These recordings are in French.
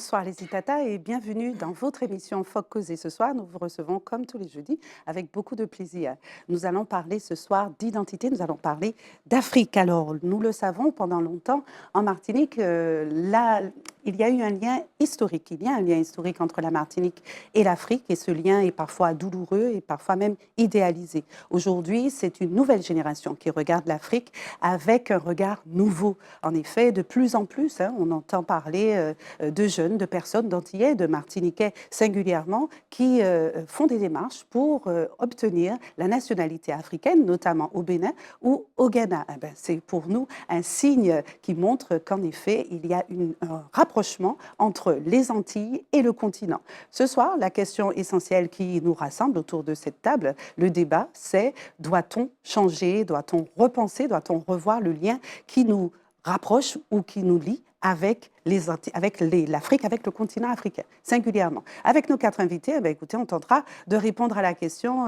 Bonsoir les Itata et bienvenue dans votre émission Faut causer. Ce soir, nous vous recevons comme tous les jeudis avec beaucoup de plaisir. Nous allons parler ce soir d'identité, nous allons parler d'Afrique. Alors, nous le savons, pendant longtemps, en Martinique, il y a eu un lien historique. Il y a un lien historique entre la Martinique et l'Afrique et ce lien est parfois douloureux et parfois même idéalisé. Aujourd'hui, c'est une nouvelle génération qui regarde l'Afrique avec un regard nouveau. En effet, de plus en plus, on entend parler de jeunes, de personnes d'Antillais, de Martiniquais singulièrement, qui font des démarches pour obtenir la nationalité africaine, notamment au Bénin ou au Ghana. Eh ben, c'est pour nous un signe qui montre qu'en effet, il y a un rapprochement entre les Antilles et le continent. Ce soir, la question essentielle qui nous rassemble autour de cette table, le débat, c'est doit-on changer, doit-on repenser, doit-on revoir le lien qui nous rapproche ou qui nous lie avec l'Afrique, avec le continent africain, singulièrement. Avec nos 4 invités, écoutez, on tentera de répondre à la question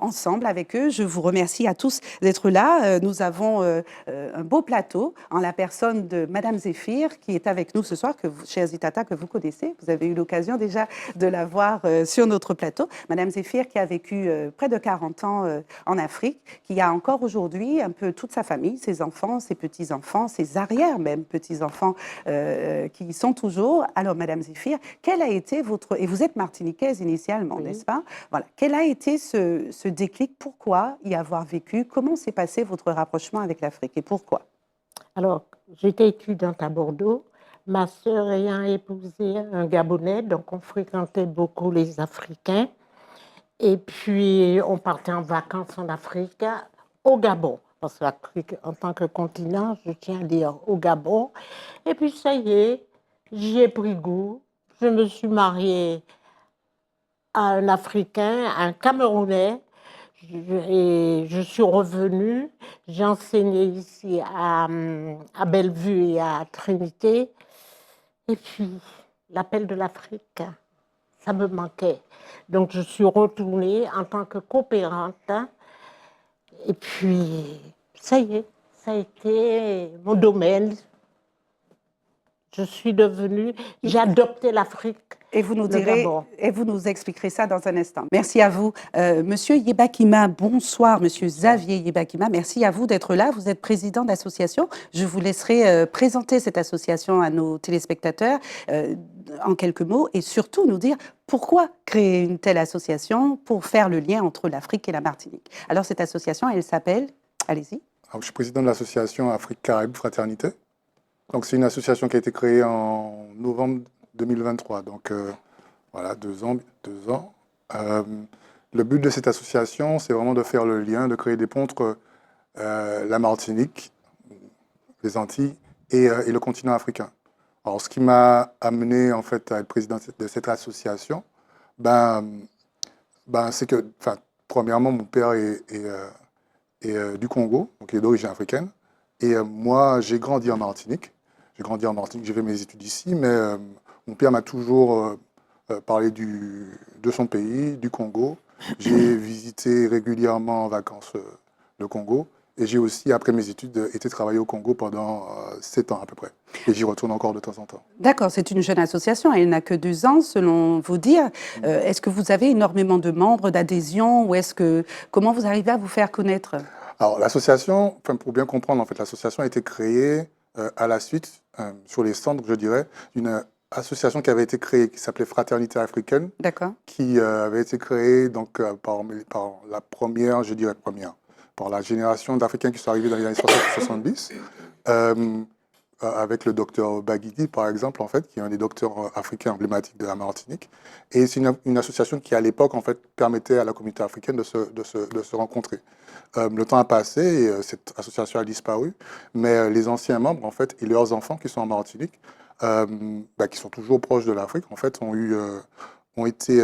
ensemble avec eux. Je vous remercie à tous d'être là. Nous avons un beau plateau en la personne de Madame Zéphir qui est avec nous ce soir, chers Itata, que vous connaissez. Vous avez eu l'occasion déjà de la voir sur notre plateau. Madame Zéphir qui a vécu près de 40 ans en Afrique, qui a encore aujourd'hui un peu toute sa famille, ses enfants, ses petits-enfants, ses arrières même petits-enfants qui y sont toujours. Alors, Madame Zéphir, quel a été votre... Et vous êtes martiniquaise initialement, oui, n'est-ce pas? Voilà. Quel a été ce déclic? Pourquoi y avoir vécu? Comment s'est passé votre rapprochement avec l'Afrique et pourquoi? Alors, j'étais étudiante à Bordeaux. Ma sœur ayant épousé un Gabonais, donc on fréquentait beaucoup les Africains. Et puis, on partait en vacances en Afrique, au Gabon. Parce que l'Afrique, en tant que continent, je tiens à dire au Gabon. Et puis, ça y est, j'y ai pris goût. Je me suis mariée à un Africain, un Camerounais. Et je suis revenue. J'ai enseigné ici à Bellevue et à Trinité. Et puis, l'appel de l'Afrique, ça me manquait. Donc, je suis retournée en tant que coopérante. Et puis, ça y est, ça a été mon domaine. Je suis devenue, j'ai adopté l'Afrique. Et vous nous direz, et vous nous expliquerez ça dans un instant. Merci à vous. Monsieur Yebakima, bonsoir. Monsieur Xavier Yebakima, merci à vous d'être là. Vous êtes président d'association. Je vous laisserai présenter cette association à nos téléspectateurs en quelques mots et surtout nous dire pourquoi créer une telle association pour faire le lien entre l'Afrique et la Martinique. Alors cette association, elle s'appelle, allez-y. Je suis président de l'association Afrique-Caraïbes Fraternité. Donc c'est une association qui a été créée en novembre 2023, donc voilà, 2 ans. Le but de cette association, c'est vraiment de faire le lien, de créer des ponts entre la Martinique, les Antilles et le continent africain. Alors ce qui m'a amené en fait à être président de cette association, c'est que, premièrement, mon père est du Congo, donc il est d'origine africaine, et moi j'ai grandi en Martinique. J'ai fait mes études ici, mais mon père m'a toujours parlé de son pays, du Congo. J'ai visité régulièrement en vacances le Congo. Et j'ai aussi, après mes études, été travailler au Congo pendant 7 ans à peu près. Et j'y retourne encore de temps en temps. D'accord, c'est une jeune association. Elle n'a que 2 ans, selon vous dire. Est-ce que vous avez énormément de membres, d'adhésion, ou comment vous arrivez à vous faire connaître? Alors, l'association, pour bien comprendre, en fait, l'association a été créée à la suite, sur les cendres, je dirais, d'une association qui avait été créée, qui s'appelait Fraternité africaine, qui avait été créée donc, par la première, par la génération d'Africains qui sont arrivés dans les années 60-70, avec le docteur Baguidi, par exemple, en fait, qui est un des docteurs africains emblématiques de la Martinique. Et c'est une association qui, à l'époque, en fait, permettait à la communauté africaine de se rencontrer. Le temps a passé et cette association a disparu, mais les anciens membres, en fait, et leurs enfants qui sont en Martinique, qui sont toujours proches de l'Afrique, en fait, ont été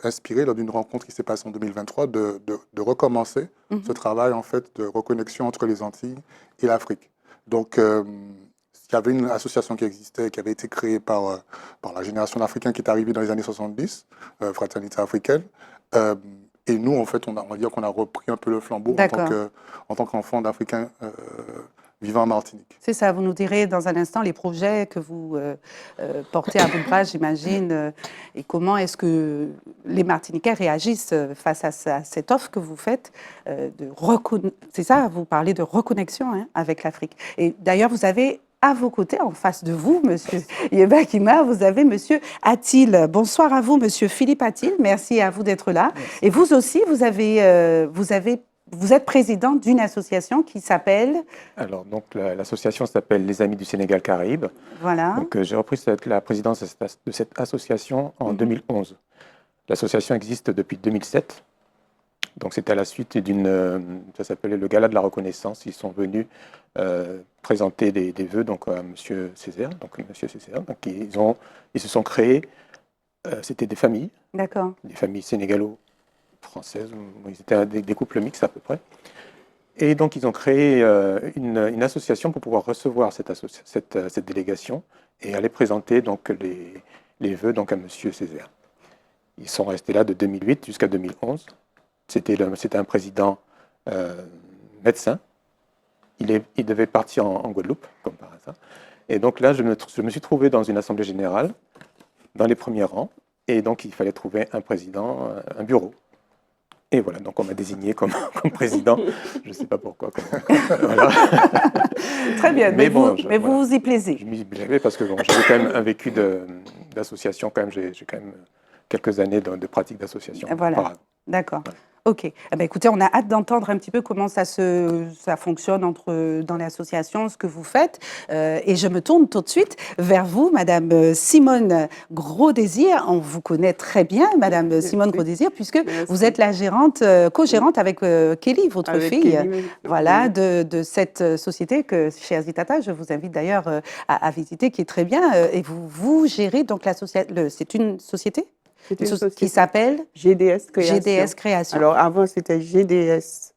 inspirés lors d'une rencontre qui s'est passée en 2023 de recommencer ce travail, en fait, de reconnexion entre les Antilles et l'Afrique. Donc, il y avait une association qui existait, qui avait été créée par la génération d'Africains qui est arrivée dans les années 70, Fraternité africaine. Et nous, en fait, on va dire qu'on a repris un peu le flambeau en tant qu'enfants d'Africains vivant en Martinique. C'est ça, vous nous direz dans un instant les projets que vous portez à bout de bras, j'imagine, et comment est-ce que les Martiniquais réagissent face à cette offre que vous faites c'est ça, vous parlez de reconnexion hein, avec l'Afrique. Et d'ailleurs, vous avez à vos côtés, en face de vous, Monsieur Yeba Kima, vous avez Monsieur Attil. Bonsoir à vous, Monsieur Philippe Attil. Merci à vous d'être là. Merci. Et vous aussi, vous êtes président d'une association qui s'appelle... Alors, donc, l'association s'appelle Les Amis du Sénégal Caraïbes. Voilà. Donc, j'ai repris la présidence de cette association en 2011. L'association existe depuis 2007. Donc, c'était à la suite ça s'appelait le Gala de la Reconnaissance. Ils sont venus présenter des vœux donc, à M. Césaire. Donc, ils se sont créés, c'était des familles. D'accord. Des familles sénégalo-françaises. Ils étaient des couples mixtes à peu près. Et donc, ils ont créé une association pour pouvoir recevoir cette délégation et aller présenter donc, les vœux donc, à M. Césaire. Ils sont restés là de 2008 jusqu'à 2011. C'était un président médecin. Il devait partir en Guadeloupe, comme par hasard. Et donc là, je me suis trouvé dans une assemblée générale, dans les premiers rangs. Et donc, il fallait trouver un président, un bureau. Et voilà, donc on m'a désigné comme président. Je ne sais pas pourquoi. Voilà. Très bien, mais vous vous y plaisez. Je m'y plaisais parce que bon, j'avais quand même un vécu d'association. J'ai quand même quelques années de pratique d'association. Voilà, d'accord. Voilà. Ok. Eh bien, écoutez, on a hâte d'entendre un petit peu comment ça fonctionne dans l'association, ce que vous faites. Et je me tourne tout de suite vers vous, Madame Simone Gros-Désir. On vous connaît très bien, Madame Simone Gros-Désir, puisque vous êtes la co-gérante avec Kelly, votre fille, Kelly, voilà, de cette société que, chez Azitata, je vous invite d'ailleurs à visiter, qui est très bien. Et vous gérez donc c'est une société qui s'appelle GDS Création. GDS Création. Alors avant, c'était GDS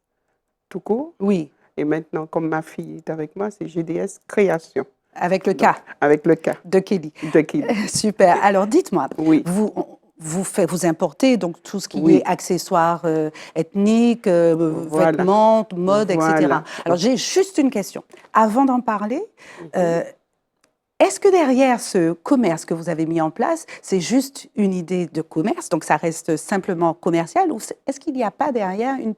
tout court. Oui. Et maintenant, comme ma fille est avec moi, c'est GDS Création. Avec le K. Avec le K. De Kelly. De Kelly. Super. Alors dites-moi, oui. Vous importez donc tout ce qui est accessoires ethniques, vêtements, mode, etc. Alors j'ai juste une question. Avant d'en parler, est-ce que derrière ce commerce que vous avez mis en place, c'est juste une idée de commerce, donc ça reste simplement commercial, ou est-ce qu'il n'y a pas derrière un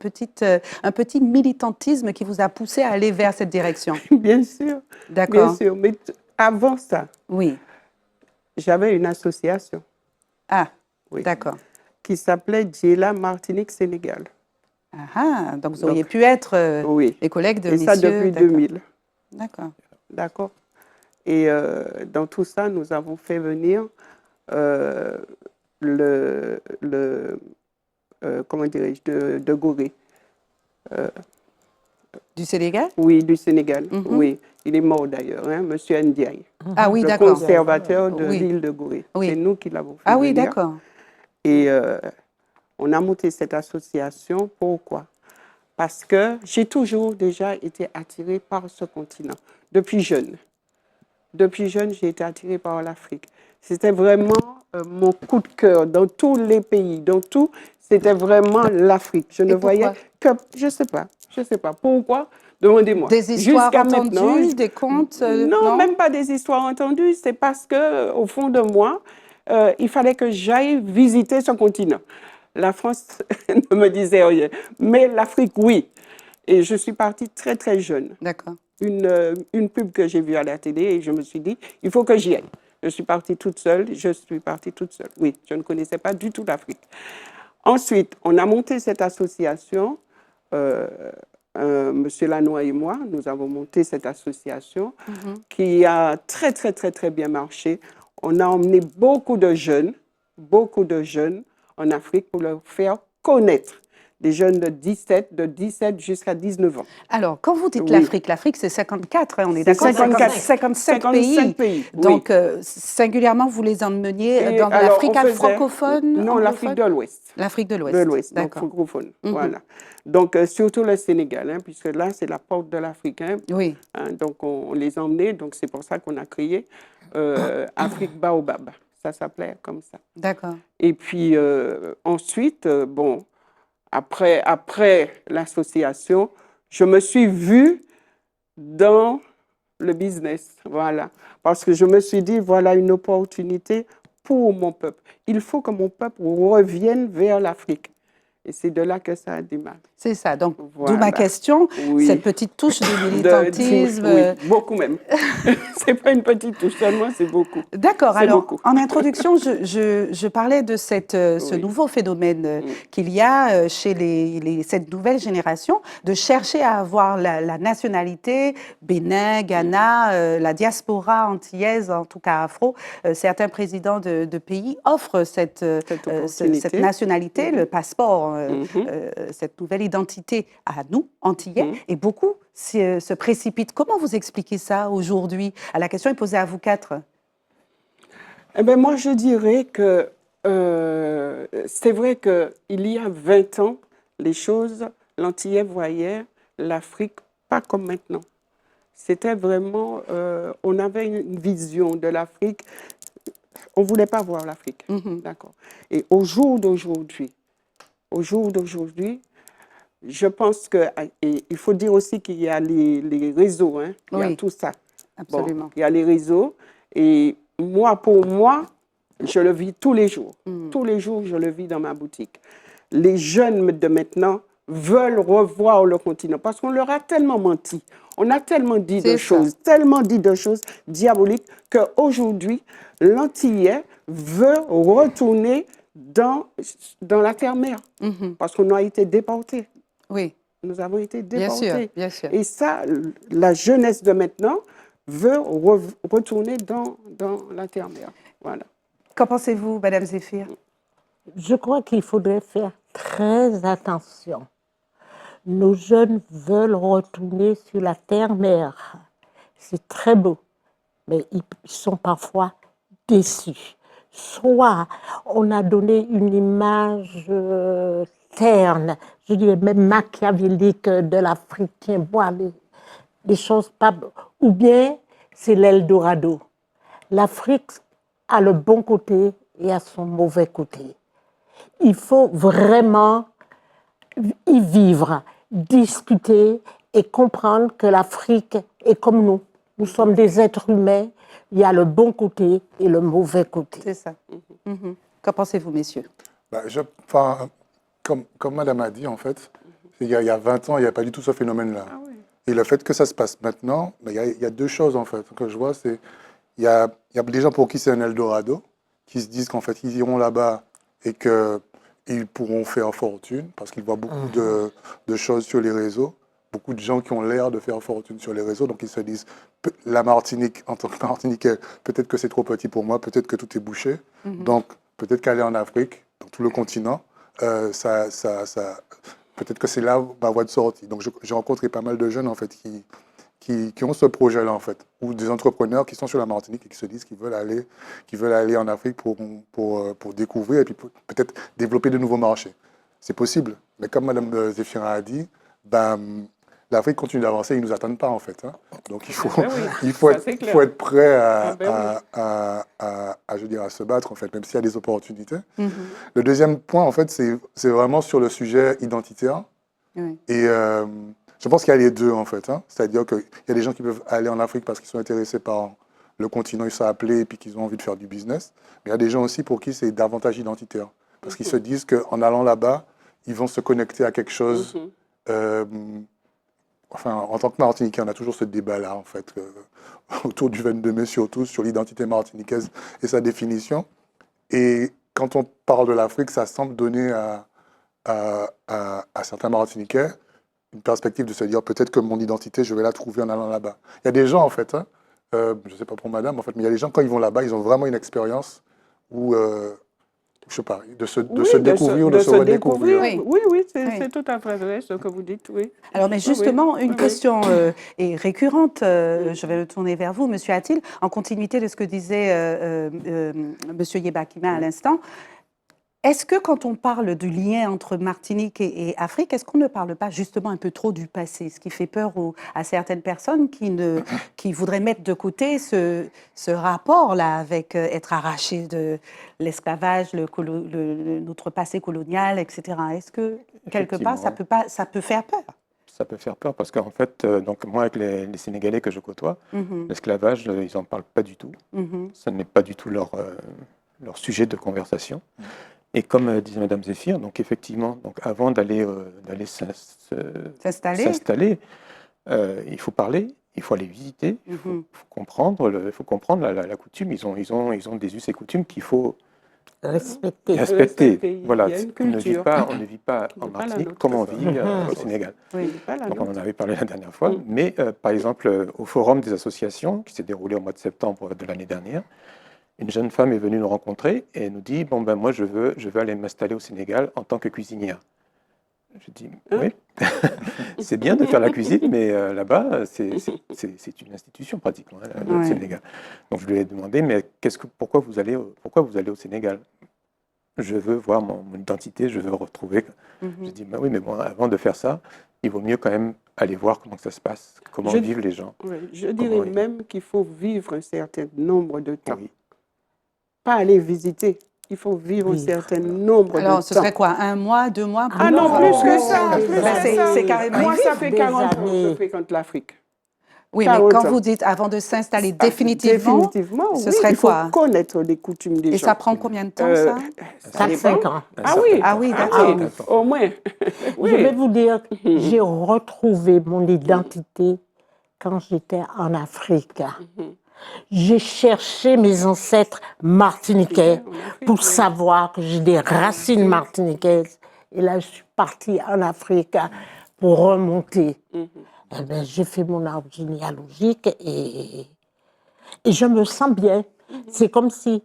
petit militantisme qui vous a poussé à aller vers cette direction? Bien sûr. D'accord. Bien sûr, mais avant ça, oui, j'avais une association. Ah, oui. D'accord. Qui s'appelait Djela Martinique Sénégal. Ah, donc vous auriez pu être les collègues de messieurs. Et ça depuis 2000. D'accord. D'accord. Et dans tout ça, nous avons fait venir comment dirais-je, de Gorée. Du Sénégal? Oui, du Sénégal. Oui, il est mort d'ailleurs, hein, Monsieur Ndiaye. Ah oui, d'accord. Le conservateur de l'île de Gorée. Oui. C'est nous qui l'avons fait venir. Ah oui, d'accord. Et on a monté cette association. Pourquoi? Parce que j'ai toujours déjà été attirée par ce continent, depuis jeune. Depuis jeune, j'ai été attirée par l'Afrique. C'était vraiment mon coup de cœur dans tous les pays, dans tout, c'était vraiment l'Afrique. Je ne voyais que, je sais pas pourquoi. Demandez-moi. Des histoires entendues, des contes non, même pas des histoires entendues. C'est parce que, au fond de moi, il fallait que j'aille visiter ce continent. La France ne me disait rien, mais l'Afrique, oui. Et je suis partie très très jeune. D'accord. Une pub que j'ai vue à la télé et je me suis dit, il faut que j'y aille. Je suis partie toute seule. Oui, je ne connaissais pas du tout l'Afrique. Ensuite, on a monté cette association. Monsieur Lanois et moi, nous avons monté cette association qui a très, très, très, très bien marché. On a emmené beaucoup de jeunes en Afrique pour leur faire connaître. Des jeunes de 17 jusqu'à 19 ans. Alors, quand vous dites l'Afrique, l'Afrique, c'est 54, hein, on est d'accord? 55 pays. Donc, singulièrement, vous les emmeniez dans l'Afrique francophone? Non, l'Afrique de l'Ouest. L'Afrique de l'Ouest. De l'Ouest, donc francophone. Voilà. Donc, surtout le Sénégal, hein, puisque là, c'est la porte de l'Afrique. Hein. Oui. Hein, donc, on les emmenait. Donc, c'est pour ça qu'on a créé Afrique Baobab. Ça s'appelait comme ça. D'accord. Et puis, ensuite, après l'association, je me suis vue dans le business. Voilà. Parce que je me suis dit, voilà une opportunité pour mon peuple. Il faut que mon peuple revienne vers l'Afrique. Et c'est de là que ça a démarré. C'est ça. Donc, d'où Voilà. ma question, Oui. cette petite touche de militantisme. Oui, beaucoup même. C'est pas une petite touche seulement, c'est beaucoup. D'accord. C'est Alors, beaucoup. en introduction, je parlais de ce Oui. nouveau phénomène qu'il y a chez cette nouvelle génération de chercher à avoir la nationalité, Bénin, Ghana, la diaspora antillaise, en tout cas afro. Certains présidents de pays offrent cette opportunité. nationalité, le passeport, Mhm. cette nouvelle identité à nous, Antillais, et beaucoup se précipitent. Comment vous expliquez ça aujourd'hui? La question est posée à vous quatre. Eh bien, moi, je dirais que c'est vrai qu'il y a 20 ans, les choses, l'Antillais voyait l'Afrique pas comme maintenant. C'était vraiment, on avait une vision de l'Afrique, on ne voulait pas voir l'Afrique. D'accord. Et au jour d'aujourd'hui, je pense que, et il faut dire aussi qu'il y a les réseaux, hein, il y a Oui. tout ça. Absolument. Bon, il y a les réseaux, et moi, pour moi, je le vis tous les jours. Tous les jours, je le vis dans ma boutique. Les jeunes de maintenant veulent revoir le continent parce qu'on leur a tellement menti. On a tellement dit C'est de choses diaboliques qu'aujourd'hui, l'Antillais veut retourner dans la terre-mère parce qu'on a été déportés. Oui, Nous avons été bien sûr, déportés. bien sûr. Et ça, la jeunesse de maintenant veut retourner dans la terre-mère. Voilà. Qu'en pensez-vous, Madame Zéphir? Je crois qu'il faudrait faire très attention. Nos jeunes veulent retourner sur la terre-mère. C'est très beau, mais ils sont parfois déçus. Soit on a donné une image terne, je dirais même machiavélique de l'Africain, voir les choses pas... Ou bien c'est l'Eldorado. L'Afrique a le bon côté et a son mauvais côté. Il faut vraiment y vivre, discuter et comprendre que l'Afrique est comme nous. Nous sommes des êtres humains. Il y a le bon côté et le mauvais côté. C'est ça. Qu'en pensez-vous, messieurs? Comme Madame a dit, en fait, il y a 20 ans, il n'y a pas du tout ce phénomène-là. Ah oui. Et le fait que ça se passe maintenant, il y a deux choses, en fait, que je vois. Il y a des gens pour qui c'est un Eldorado, qui se disent qu'en fait, ils iront là-bas et qu'ils pourront faire fortune, parce qu'ils voient beaucoup de choses sur les réseaux, beaucoup de gens qui ont l'air de faire fortune sur les réseaux, donc ils se disent, la Martinique, en tant que Martiniquais, peut-être que c'est trop petit pour moi, peut-être que tout est bouché, donc peut-être qu'aller en Afrique, dans tout le continent, peut-être que c'est là ma voie de sortie. Donc j'ai rencontré pas mal de jeunes, en fait, qui ont ce projet-là, en fait, ou des entrepreneurs qui sont sur la Martinique et qui se disent qu'ils veulent aller en Afrique pour découvrir et puis peut-être développer de nouveaux marchés. C'est possible. Mais comme Mme Zéphira a dit, l'Afrique continue d'avancer, ils ne nous attendent pas, en fait. Hein. Donc il faut être prêt à se battre, en fait, même s'il y a des opportunités. Le deuxième point, en fait, c'est vraiment sur le sujet identitaire. Oui. Et je pense qu'il y a les deux, en fait. Hein. C'est-à-dire qu'il y a des gens qui peuvent aller en Afrique parce qu'ils sont intéressés par le continent, ils sont appelés et puis qu'ils ont envie de faire du business. Mais il y a des gens aussi pour qui c'est davantage identitaire. Parce qu'ils se disent qu'en allant là-bas, ils vont se connecter à quelque chose. En tant que Martiniquais, on a toujours ce débat-là, en fait, autour du 22 mai, surtout sur l'identité martiniquaise et sa définition. Et quand on parle de l'Afrique, ça semble donner à certains Martiniquais une perspective de se dire peut-être que mon identité, je vais la trouver en allant là-bas. Il y a des gens, en fait, hein, je ne sais pas pour madame, en fait, mais il y a des gens, quand ils vont là-bas, ils ont vraiment une expérience où, je ne sais pas, de se découvrir ou de se redécouvrir. Oui, c'est tout à fait vrai ce que vous dites, oui. Alors, mais justement, une question est récurrente. Je vais me tourner vers vous, Monsieur Attil, en continuité de ce que disait Monsieur Yebakima à l'instant. Est-ce que quand on parle du lien entre Martinique et Afrique, est-ce qu'on ne parle pas justement un peu trop du passé, ce qui fait peur à certaines personnes qui voudraient mettre de côté ce rapport-là avec être arraché de l'esclavage, notre passé colonial, etc. Est-ce que quelque part ça peut faire peur? ça peut faire peur parce qu'en fait, donc moi, avec les Sénégalais que je côtoie, Mhm, l'esclavage, ils n'en parlent pas du tout. mhm. Ce n'est pas du tout leur sujet de conversation. Et comme disait Madame Zéphir, donc effectivement, donc avant d'aller S'installer. s'installer, il faut parler, il faut aller visiter, il faut, Mhm. faut comprendre, il faut comprendre la coutume. Ils ont des us et coutumes qu'il faut Respecter. Respecter. Voilà, Il y a une on ne vit culture pas, on ne vit pas qui en n'est pas la Martinique nôtre. comme on vit Mhm. au Sénégal. Oui. C'est pas la Donc on nôtre. en avait parlé la dernière fois, Mm. mais par exemple au forum des associations qui s'est déroulé au mois de septembre de l'année dernière, une jeune femme est venue nous rencontrer et elle nous dit bon ben moi je veux aller m'installer au Sénégal en tant que cuisinière. Je dis Hein? oui, c'est bien de faire la cuisine, mais là-bas c'est une institution pratiquement le Ouais. Sénégal. Donc je lui ai demandé mais pourquoi vous allez au Sénégal? Je veux voir mon identité, je veux retrouver. Mhm. Je dis, bah oui, mais bon, avant de faire ça, il vaut mieux quand même aller voir comment ça se passe, comment Je- vivent les gens. Oui, je dirais ils- même qu'il faut vivre un certain nombre de temps. Oui. Pas aller visiter. Il faut vivre un Vivre. certain nombre Alors, de ce temps. serait quoi? 1 mois, 2 mois? Ah non, Non, plus que non, ça, des plus Ben, que c'est ça. carrément Moi, y ça vivre. fait Des 40 ans que je années. fréquente l'Afrique. Oui, mais 40 quand ans. vous dites avant de s'installer Ah, définitivement, définitivement, ce oui, serait il faut quoi? connaître les coutumes des Et gens. ça prend combien de temps, Euh, ça? Ça 4-5 dépend. ans. Ah oui, Ah oui, ah d'accord. oui, au moins. Oui. Je vais vous dire, j'ai retrouvé mon identité quand j'étais en Afrique. J'ai cherché mes ancêtres martiniquais En Afrique, pour oui. savoir que j'ai des racines martiniquaises. Et là, je suis partie en Afrique pour remonter. Eh bien, j'ai fait mon arbre généalogique et je me sens bien. C'est comme si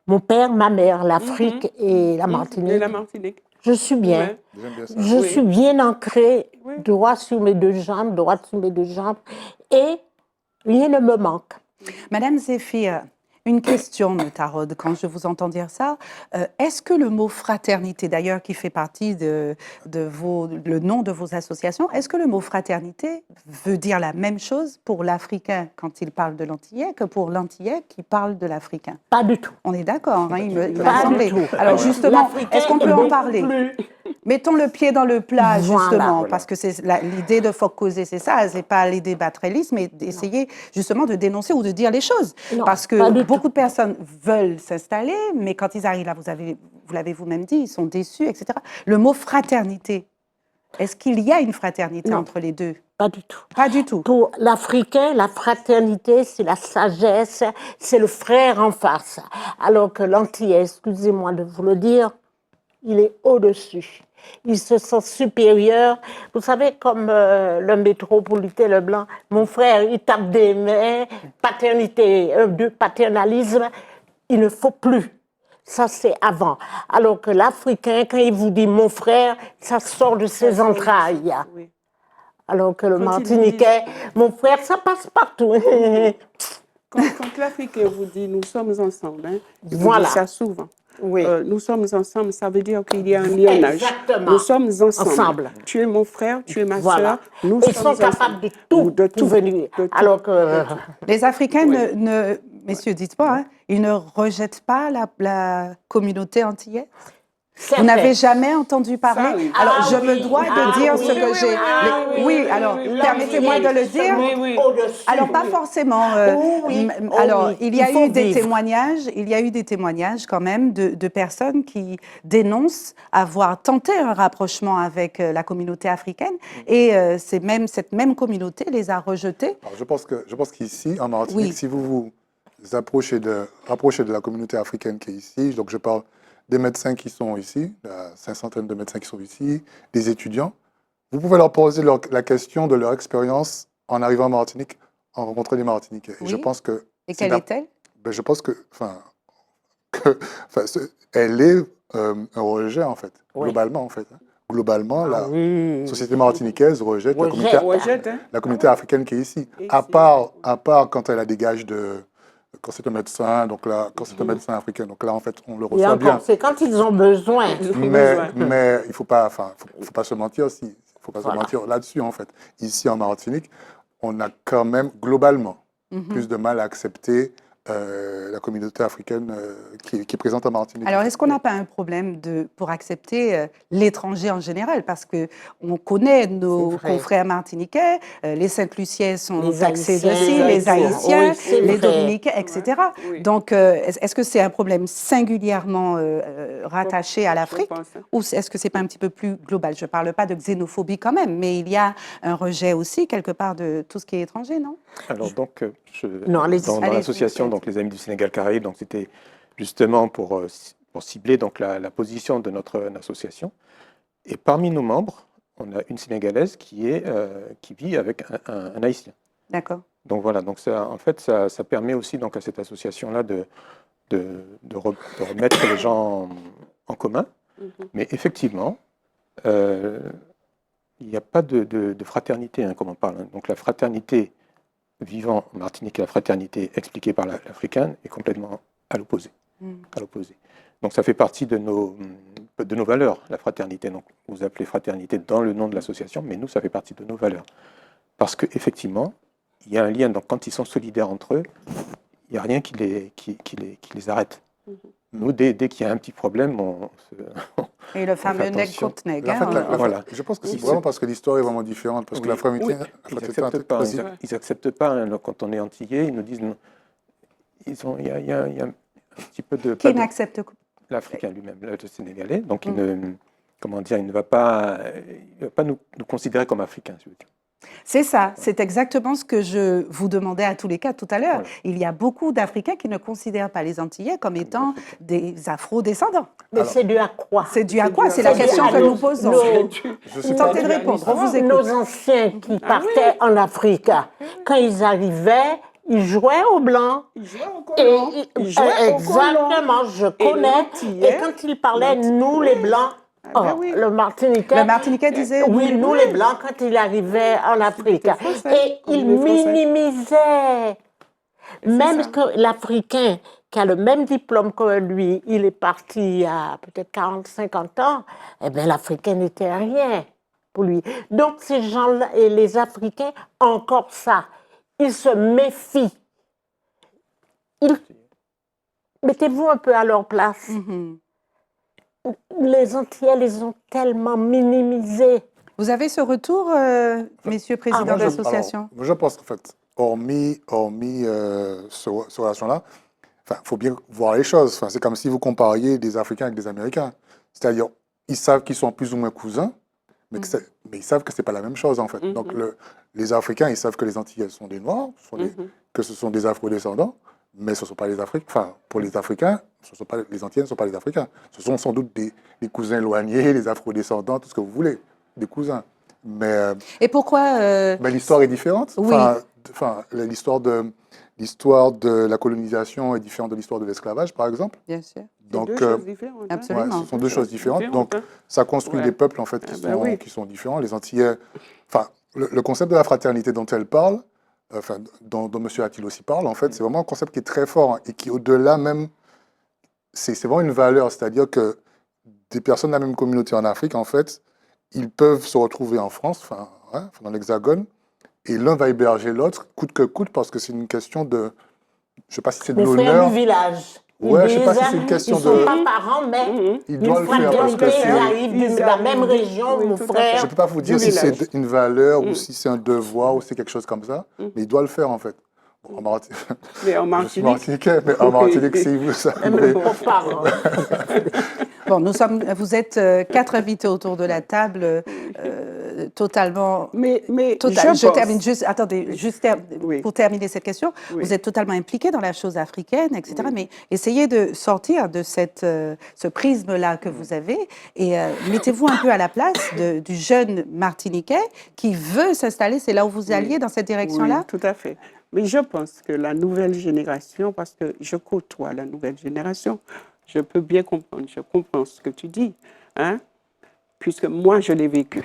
mon père, ma mère, l'Afrique et la Et Martinique, la Martinique. je suis bien. Ouais. J'aime bien ça. Je Oui. suis bien ancrée, Oui. droit sur mes deux jambes, droite sur mes deux jambes, et rien ne me manque. Madame Zéphir, une question me taraude quand je vous entends dire ça. Est-ce que le mot fraternité, d'ailleurs, qui fait partie le nom de vos associations, est-ce que le mot fraternité veut dire la même chose pour l'Africain quand il parle de l'Antillais que pour l'Antillais qui parle de l'Africain? Pas du tout. On est d'accord, hein, il m'a Pas semblé. du tout. Alors justement, L'Africain est-ce qu'on est peut en beaucoup parler? plus- Mettons le pied dans le plat, Voilà. justement, Voilà. parce que c'est l'idée de Faut causer, c'est ça, c'est pas aller débattre Élise, mais d'essayer justement de dénoncer ou de dire les choses. Non, Parce pas que du beaucoup de personnes veulent s'installer, mais quand ils arrivent là, vous l'avez vous-même dit, ils sont déçus, etc. Le mot fraternité, est-ce qu'il y a une fraternité Non. entre les deux? Pas du tout. Pas du tout. Pour l'Africain, la fraternité, c'est la sagesse, c'est le frère en face. Alors que l'Antillais, excusez-moi de vous le dire, il est au-dessus. Il se sent supérieur. Vous savez, comme le métropolitain Leblanc, mon frère, il tape des mains, paternité, de paternalisme, il ne faut plus. Ça, c'est avant. Alors que l'Africain, quand il vous dit mon frère, ça sort de ses entrailles. Oui. Alors que le Quand ils Martiniquais, mon frère, ça passe partout. Quand l'Africain vous dit nous sommes ensemble, hein, il vous Voilà. dit ça souvent. Oui. Nous sommes ensemble, ça veut dire qu'il y a un lionnage. Exactement. Nous sommes ensemble. Ensemble. Tu es mon frère, tu es ma Voilà. soeur. Nous Ils sommes sont capables ensemble. de tout, Ou de pour tout. venir. De tout. Alors que Les Africains, Oui. messieurs, dites-moi, hein, ils ne rejettent pas la communauté antillaise? Vous certains- n'avez jamais entendu parler? Ça, oui. Alors, Ah je me oui, dois de ah dire oui, ce que oui, j'ai. oui, Oui, alors, permettez-moi de le dire. Oui, oui. Au-dessus. Alors, pas forcément. Oui, oh alors, oui, il y a il faut eu des vivre. témoignages, quand même de personnes qui dénoncent avoir tenté un rapprochement avec la communauté africaine et cette même communauté les a rejetés. Alors, je pense qu'ici, en Martinique, Oui. si vous vous rapprochez de la communauté africaine qui est ici, donc je parle des médecins qui sont ici, la cinquantaine de médecins qui sont ici, des étudiants, vous pouvez leur poser la question de leur expérience en arrivant en Martinique, en rencontrant des Martiniquais. Et Oui. je pense que... Et quelle est-elle? Je pense que... elle est un rejet, en fait, Oui. globalement, en fait. Globalement, la oui. société martiniquaise rejette la Rejette. Rejette, hein. la communauté africaine qui est ici. Ici, À part quand elle a des gages quand c'est un médecin, donc là, quand c'est un médecin africain, donc là, en fait, on le Et reçoit bien. encore, c'est quand ils ont besoin. Ils ont besoin. Mais il ne faut pas se mentir aussi. Il faut pas Voilà. se mentir là-dessus, en fait. Ici, en Martinique, on a quand même, globalement, plus de mal à accepter la communauté africaine qui est présente en Martinique. Alors, est-ce qu'on n'a pas un problème pour accepter l'étranger en général? Parce qu'on connaît nos C'est vrai. confrères martiniquais, les Saint-Luciens sont Les taxés Haïtiens, aussi, les Haïtiens, oui, c'est les vrai. Dominicains, etc. Oui. Donc, est-ce que c'est un problème singulièrement rattaché à Je l'Afrique? pense, hein. Ou est-ce que c'est pas un petit peu plus global? Je ne parle pas de xénophobie quand même, mais il y a un rejet aussi quelque part de tout ce qui est étranger, non? Alors donc, Non, allez-y. dans Allez-y, l'association, faites. donc les Amis du Sénégal Caraïbes, donc c'était justement pour cibler donc la position de notre association. Et parmi nos membres, on a une Sénégalaise qui vit avec un Haïtien. D'accord. Donc voilà, donc ça, en fait, ça permet aussi donc à cette association-là de remettre les gens en commun. Mhm. Mais effectivement, il n'y a pas de fraternité, hein, comme on parle, hein. Donc la fraternité vivant en Martinique et la fraternité expliquée par l'Africain est complètement à l'opposé. À l'opposé. Donc ça fait partie de nos valeurs, la fraternité. Donc vous appelez fraternité dans le nom de l'association, mais nous, ça fait partie de nos valeurs. Parce qu'effectivement, il y a un lien. Donc quand ils sont solidaires entre eux, il n'y a rien qui les arrête. Nous, dès qu'il y a un petit problème, Et le fameux nègre attention. contre nègre. En fait, hein, voilà. je pense que c'est Oui, vraiment parce que l'histoire est vraiment différente. Parce que Oui. la fraternité, Oui. Ils n'acceptent pas. Ils acceptent pas. Hein. Quand on est antillais, ils nous disent non. Il y a un petit peu de. Qui n'accepte pas? L'Africain lui-même, le Sénégalais. Donc il ne va pas nous considérer comme Africains. Si vous voulez. C'est ça, c'est exactement ce que je vous demandais à tous les cas tout à l'heure. Voilà. Il y a beaucoup d'Africains qui ne considèrent pas les Antillais comme étant des Afro-descendants. Mais c'est dû à quoi? C'est dû à quoi? C'est dû la à question que nos- nous posons. Je sais Tentez pas. de répondre, on vous écoute. Nos anciens qui partaient en Afrique, quand ils arrivaient, ils jouaient au blanc. Ils jouaient au Et, colon. Ils jouaient au colon. exactement, je connais. l'Antillais, Et quand ils parlaient, nous les blancs, ben oui. le Martiniquais. Le Martiniquais disait Oui, nous les blancs, quand il arrivait en Afrique. Et comme il les Français. minimisait. Même ça. que l'Africain qui a le même diplôme que lui, il est parti il y a peut-être 40, 50 ans, eh bien l'Africain n'était rien pour lui. Donc ces gens-là, et les Africains, encore ça, ils se méfient. Mettez-vous un peu à leur place. Mhm. Les Antillais les ont tellement minimisés. Vous avez ce retour, messieurs présidents Moi, d'association? moi, je pense qu'en fait, hormis ce relation-là, il faut bien voir les choses. C'est comme si vous compariez des Africains avec des Américains. C'est-à-dire, ils savent qu'ils sont plus ou moins cousins, mais ils savent que ce n'est pas la même chose, en fait. Donc, les Africains, ils savent que les Antillais sont des Noirs, que ce sont des Afro-descendants, mais ce ne sont pas les Africains. Enfin, pour les Africains, les Antillais ne sont pas les Africains. Ce sont sans doute des cousins éloignés, les Afro-descendants, tout ce que vous voulez, des cousins. Mais Et pourquoi l'histoire est différente. Oui. L'histoire de la colonisation est différente de l'histoire de l'esclavage, par exemple. Bien sûr. Donc, Deux choses différentes. hein. absolument. ce sont deux choses différentes. Donc, hein. ça construit Ouais. des peuples en fait oui. qui sont différents. Les Antillais, le concept de la fraternité dont elle parle, dont M. Attil aussi parle, en fait, c'est vraiment un concept qui est très fort hein, et qui, au-delà même, c'est vraiment une valeur. C'est-à-dire que des personnes de la même communauté en Afrique, en fait, ils peuvent se retrouver en France, dans l'Hexagone, et l'un va héberger l'autre, coûte que coûte, parce que c'est une question de, je ne sais pas si c'est de Les frères l'honneur. du village. Ouais, je sais pas si c'est une question ils sont de- pas parents, mais Ils une doivent le faire parce que fraternité, ils c'est. arrivent de la même région, Oui, mon tout à frère. Je ne peux pas vous dire Du si village. c'est une valeur ou si c'est un devoir ou si c'est quelque chose comme ça, mais il doit le faire en fait. Bon, Mais en je suis Martinique, martiniquais, mais en Martinique, si vous savez. Même pour parents. Bon, vous êtes 4 invités autour de la table, totalement. mais Je pense- termine juste, attendez, Oui. pour terminer cette question. Oui. Vous êtes totalement impliqué dans la chose africaine, etc. Mais essayez de sortir de ce prisme-là que vous avez et mettez-vous un peu à la place du jeune Martiniquais qui veut s'installer. C'est là où vous alliez, dans cette direction-là? Oui, tout à fait. Mais je pense que la nouvelle génération, parce que je côtoie la nouvelle génération, je peux bien comprendre, je comprends ce que tu dis, hein, puisque moi, je l'ai vécu,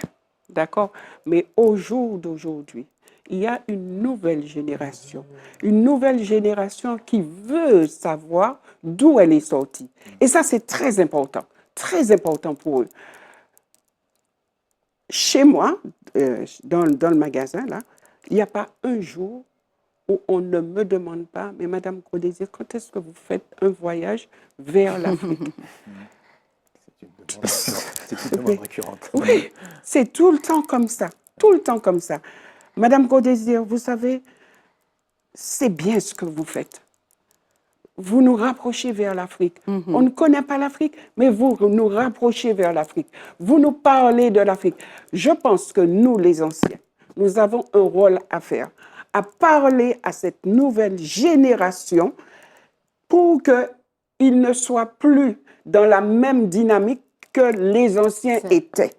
d'accord? Mais au jour d'aujourd'hui, il y a une nouvelle génération qui veut savoir d'où elle est sortie. Et ça, c'est très important pour eux. Chez moi, dans le magasin, là, il n'y a pas un jour où on ne me demande pas, mais Madame Godésir, quand est-ce que vous faites un voyage vers l'Afrique? C'est une demande récurrente. Oui, c'est tout le temps comme ça, tout le temps comme ça. Madame Godésir, vous savez, c'est bien ce que vous faites. Vous nous rapprochez vers l'Afrique. On ne connaît pas l'Afrique, mais vous nous rapprochez vers l'Afrique. Vous nous parlez de l'Afrique. Je pense que nous, les anciens, nous avons un rôle à faire, à parler à cette nouvelle génération pour qu'ils ne soient plus dans la même dynamique que les anciens étaient.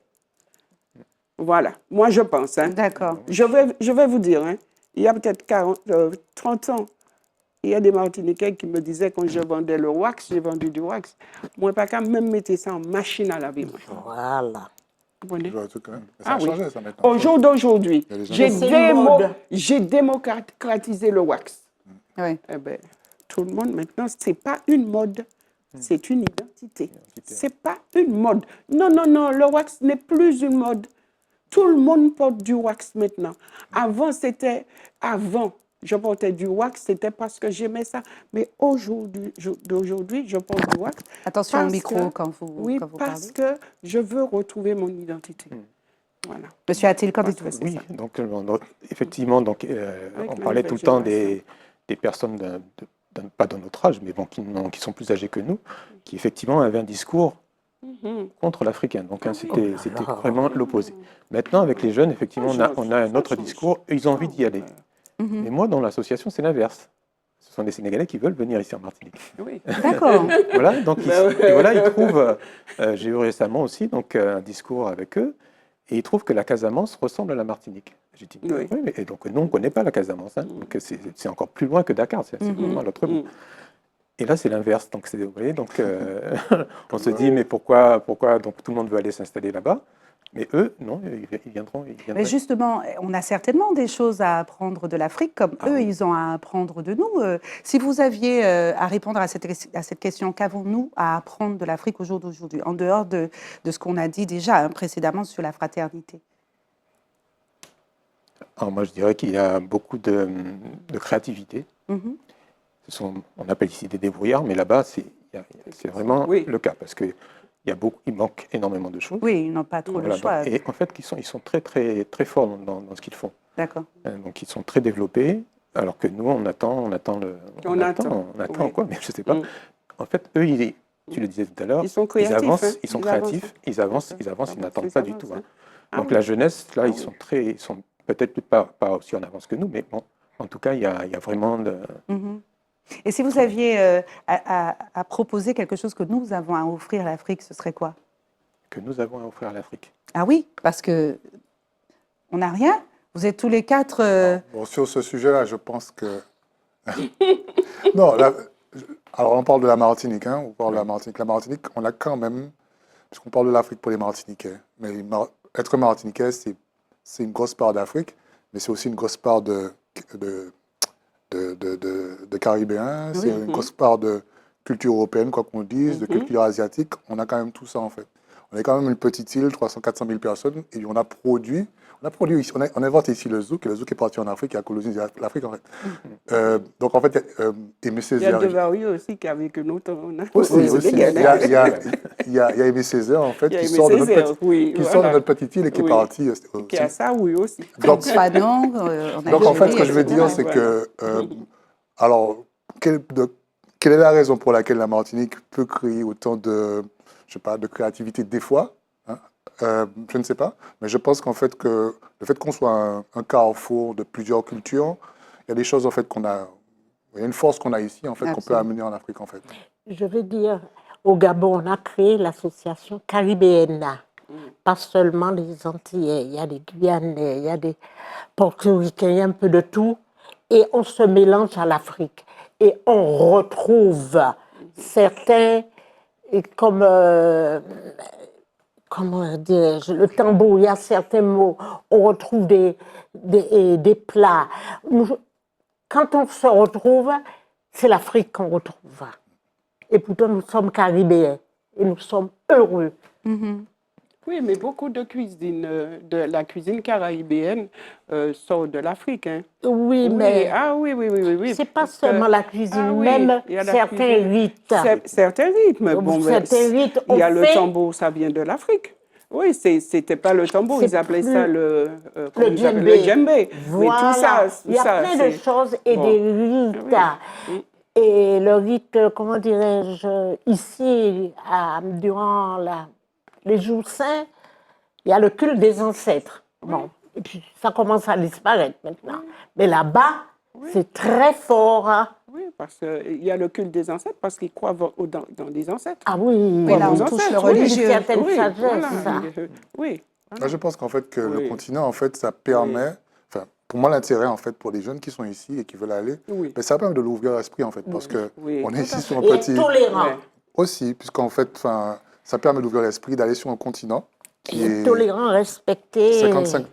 Voilà, moi je pense. Hein. D'accord. Je vais vous dire, hein, il y a peut-être 30 ans, il y a des Martiniquais qui me disaient quand je vendais le wax, j'ai vendu du wax. Moi, pas qu'à même mettre ça en machine à laver. Voilà. Vous comprenez? Ça a oui. changé, ça, maintenant. Au jour d'aujourd'hui, Il y a des gens j'ai qui- C'est une mode. j'ai démocratisé le wax. Oui. Eh ben, tout le monde, maintenant, ce n'est pas une mode, c'est une identité. Ce n'est pas une mode. Non, non, non, le wax n'est plus une mode. Tout le monde porte du wax maintenant. Avant, je portais du wax, c'était parce que j'aimais ça. Mais aujourd'hui, je porte du wax. Attention au parce micro que- quand vous, Oui, quand vous parce parlez. que je veux retrouver mon identité. Voilà. Monsieur Attil, qu'en Parce dites-vous? que c'est Oui, ça. donc effectivement, donc, Avec on la parlait tout nouvelle le temps génération. des personnes, pas de notre âge, mais bon, qui sont plus âgées que nous, qui effectivement avaient un discours contre l'Africain. Donc hein, c'était vraiment l'opposé. Maintenant, avec les jeunes, effectivement, on a un autre discours, et ils ont envie d'y aller. Mais moi, dans l'association, c'est l'inverse. Ce sont des Sénégalais qui veulent venir ici en Martinique. Oui. D'accord. Voilà, donc et voilà, ils trouvent, j'ai eu récemment aussi donc, un discours avec eux, et ils trouvent que la Casamance ressemble à la Martinique. J'ai dit, Oui. oui, mais, et donc nous, on ne connaît pas la Casamance, hein, donc c'est encore plus loin que Dakar, c'est vraiment à l'autre bout. Et là, c'est l'inverse, donc, vous voyez, donc on se dit, mais pourquoi donc, tout le monde veut aller s'installer là-bas, mais eux, non, ils viendront. Mais justement, on a certainement des choses à apprendre de l'Afrique, comme eux, oui. ils ont à apprendre de nous. Si vous aviez à répondre à cette question, qu'avons-nous à apprendre de l'Afrique au jour d'aujourd'hui, en dehors de ce qu'on a dit déjà hein, précédemment sur la fraternité? Alors, moi, je dirais qu'il y a beaucoup de créativité. Mhm. On appelle ici des débrouillards, mais là-bas, c'est vraiment Oui. le cas, parce qu'il manque énormément de choses. Oui, ils n'ont pas trop le Voilà, choix. et en fait, ils sont très, très, très forts dans ce qu'ils font. D'accord. Donc, ils sont très développés, alors que nous, on attend Oui. quoi, mais je ne sais pas. En fait, eux, tu le disais tout à l'heure, Ils sont créatifs. avancent, hein. ils sont Ils créatifs, avancent. ils avancent, ils n'attendent pas du avancent, tout. Hein. Ah Donc, oui. la jeunesse, là, Ah ils oui. sont peut-être pas aussi en avance que nous, mais bon, en tout cas, il y a vraiment Mhm. Et si vous aviez à proposer quelque chose que nous avons à offrir à l'Afrique, ce serait quoi? que nous avons à offrir à l'Afrique. Ah oui, parce que on n'a rien. Vous êtes tous les quatre. Bon, sur ce sujet-là, je pense que... Non, alors on parle de la Martinique, hein, on parle de la Martinique. La Martinique, on a quand même, puisqu'on parle de l'Afrique pour les Martiniquais, mais être Martiniquais, c'est une grosse part d'Afrique, mais c'est aussi une grosse part de Caribéens, c'est une grosse part de culture européenne, quoi qu'on dise, de culture asiatique. On a quand même tout ça, en fait. On est quand même une petite île, 300-400 000 personnes, et on a produit ici, on a inventé ici le zouk, et le zouk est parti en Afrique, il a colonisé l'Afrique, en fait. Donc, en fait, Aimé Il y a Césaire... Devarieux aussi qui a vécu longtemps. Aussi. Il y a Aimé Césaire, en fait, Il y a qui Aimé sort de Césaire, notre petite île et qui est Oui. parti... Qui a ça, oui, aussi. Donc, Fanon, on a donc en fait, ce Julie, que je veux etc. dire, c'est que... alors, quelle est la raison pour laquelle la Martinique peut créer autant de, je sais pas, de créativité des fois, hein, je ne sais pas, mais je pense qu'en fait, que le fait qu'on soit un carrefour de plusieurs cultures, il y a des choses en fait il y a une force qu'on a ici, en fait, qu'on peut Absolument. amener en Afrique, en fait. Je veux dire, au Gabon, on a créé l'association caribéenne. Pas seulement les Antillais, il y a des Guyanais, il y a des Portoricains, il y a un peu de tout. Et on se mélange à l'Afrique. Et on retrouve certains, comme, comment dirais-je, le tambour, il y a certains mots, on retrouve des plats. Quand on se retrouve, c'est l'Afrique qu'on retrouve. Et pourtant, nous sommes caribéens et nous sommes heureux. Oui, mais beaucoup de cuisine, de la cuisine caribéenne sort de l'Afrique. Hein. Oui, Oui, mais ah oui, oui, oui, oui, oui. c'est pas Parce que- seulement la cuisine, ah oui, même il y a la certains cuisine. rites. Certains rythmes. Bon, ben, Certains rites, il y on a le fait, tambour, ça vient de l'Afrique. Oui, c'était pas le tambour, c'est ils appelaient ça plus comment le ils appellent, le djembé. djembé. Mais Voilà, il y a plein de c'est choses et bon. des rites. Ah oui. Et le rite, comment dirais-je, ici, durant les jours saints, il y a le culte des ancêtres. Bon, et puis ça commence à disparaître maintenant. Mais là-bas, c'est très fort. Hein. Oui, parce qu'il y a le culte des ancêtres, parce qu'ils croient dans les ancêtres. Ah oui, Oui, là, Aux on touche le ancêtres, une religieux. certaine Oui, sagesse. voilà. Ça. Oui. Moi, je pense qu'en fait, que le Oui. continent, en fait, ça permet, enfin, pour moi, l'intérêt, en fait, pour les jeunes qui sont ici et qui veulent aller, Oui. ben, ça permet de l'ouvrir l'esprit, en fait, parce que Oui, on tout est à ici fait. sur un Et être petit... tolérant. Ouais. Aussi, puisqu'en fait, enfin, ça permet d'ouvrir l'esprit, d'aller sur un continent qui Et être est tolérant, respecté.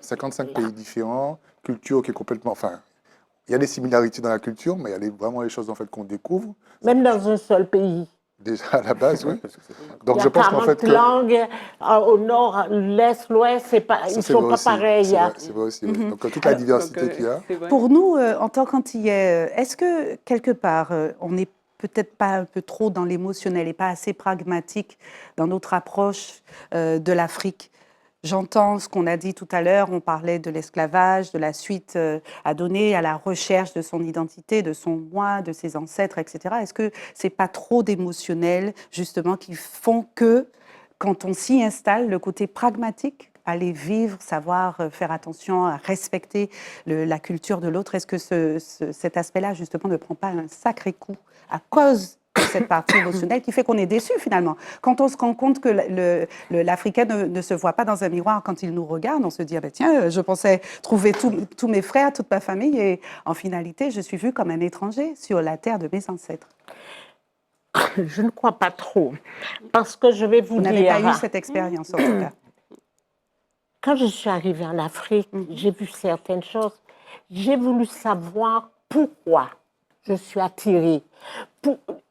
55 pays différents, culture qui est complètement... Enfin, il y a des similarités dans la culture, mais il y a vraiment les choses, en fait, qu'on découvre. Même dans un seul pays. Déjà, à la base, oui. Parce que c'est pas- Donc, Il y je a pense qu'en 40 fait que... langues, au nord, l'est, l'ouest, ils ne Ça, c'est sont vrai pas aussi. pareils. Hein. C'est vrai aussi, oui. Donc, toute la Alors, diversité Donc, qu'il y a... c'est vrai. Pour nous, en tant qu'Antillais, est-ce que quelque part, on n'est peut-être pas un peu trop dans l'émotionnel et pas assez pragmatique dans notre approche de l'Afrique? J'entends ce qu'on a dit tout à l'heure, on parlait de l'esclavage, de la suite à donner à la recherche de son identité, de son moi, de ses ancêtres, etc. Est-ce que c'est pas trop d'émotionnel, justement, qui font que, quand on s'y installe, le côté pragmatique, aller vivre, savoir faire attention à respecter la culture de l'autre, est-ce que cet aspect-là, justement, ne prend pas un sacré coup à cause de cette partie émotionnelle qui fait qu'on est déçu finalement. Quand on se rend compte que l'Africain ne se voit pas dans un miroir quand il nous regarde, on se dit, ah ben tiens, je pensais trouver tous mes frères, toute ma famille, et en finalité, je suis vue comme un étranger sur la terre de mes ancêtres. Je ne crois pas trop. Parce que je vais vous Vous n'avez dire, pas eu cette expérience, en tout cas. quand je suis arrivée en Afrique, j'ai vu certaines choses. J'ai voulu savoir pourquoi je suis attirée.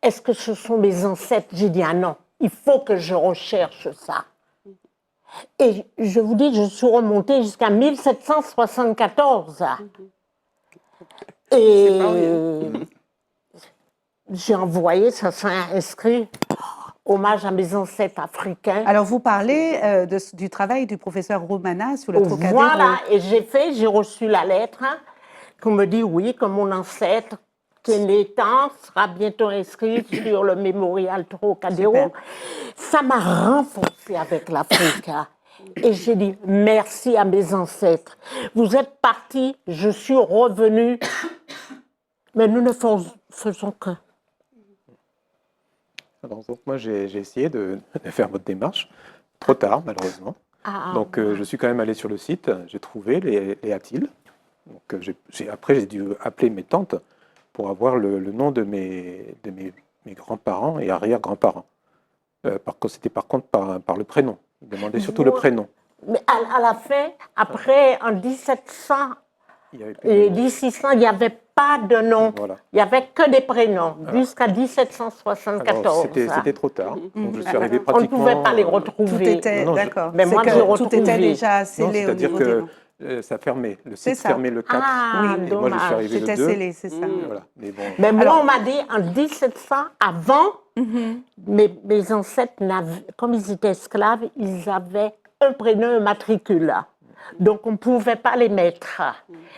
Est-ce que ce sont mes ancêtres? J'ai dit, ah non, il faut que je recherche ça. Et je vous dis, je suis remontée jusqu'à 1774. C'est pas rien. Et j'ai envoyé, ça s'est inscrit, hommage à mes ancêtres africains. Alors, vous parlez du travail du professeur Romana sur le Trocadéro. Voilà, et j'ai reçu la lettre qu'on me dit, oui, que mon ancêtre, Kenétan, sera bientôt inscrit sur le mémorial Trocadéro. Super. Ça m'a renforcée avec l'Afrique. Et j'ai dit, merci à mes ancêtres. Vous êtes partis, je suis revenue, mais nous ne faisons que. Alors, donc, moi, j'ai essayé de faire votre démarche, trop tard, malheureusement. Donc, je suis quand même allé sur le site, j'ai trouvé les Atil. Donc, après, j'ai dû appeler mes tantes pour avoir le nom de mes grands-parents et arrière-grands-parents. C'était par contre par le prénom. Ils demandaient surtout le prénom. Mais à la fin, après, en 1700 Il y avait plus et de nom. 1600, il n'y avait pas de nom. Voilà. Il n'y avait que des prénoms, Alors, jusqu'à 1774. Alors, c'était trop tard. Donc, je suis arrivé On ne pratiquement... pouvait pas les Tout retrouver. était, Non, d'accord. Mais moi, C'est que j'ai tout était retrouvé. déjà Non, scellé au c'est-à-dire niveau des que noms. ça fermait. Le C'est site ça. fermait le 4. Ah, et moi, je suis dommage. arrivé le C'était 2. scellé, c'est ça. Voilà. Mais bon, Mais moi, Alors- on m'a dit, en 1700, avant, mes ancêtres, comme ils étaient esclaves, ils avaient un prénom, un matricule. Donc, on ne pouvait pas les mettre.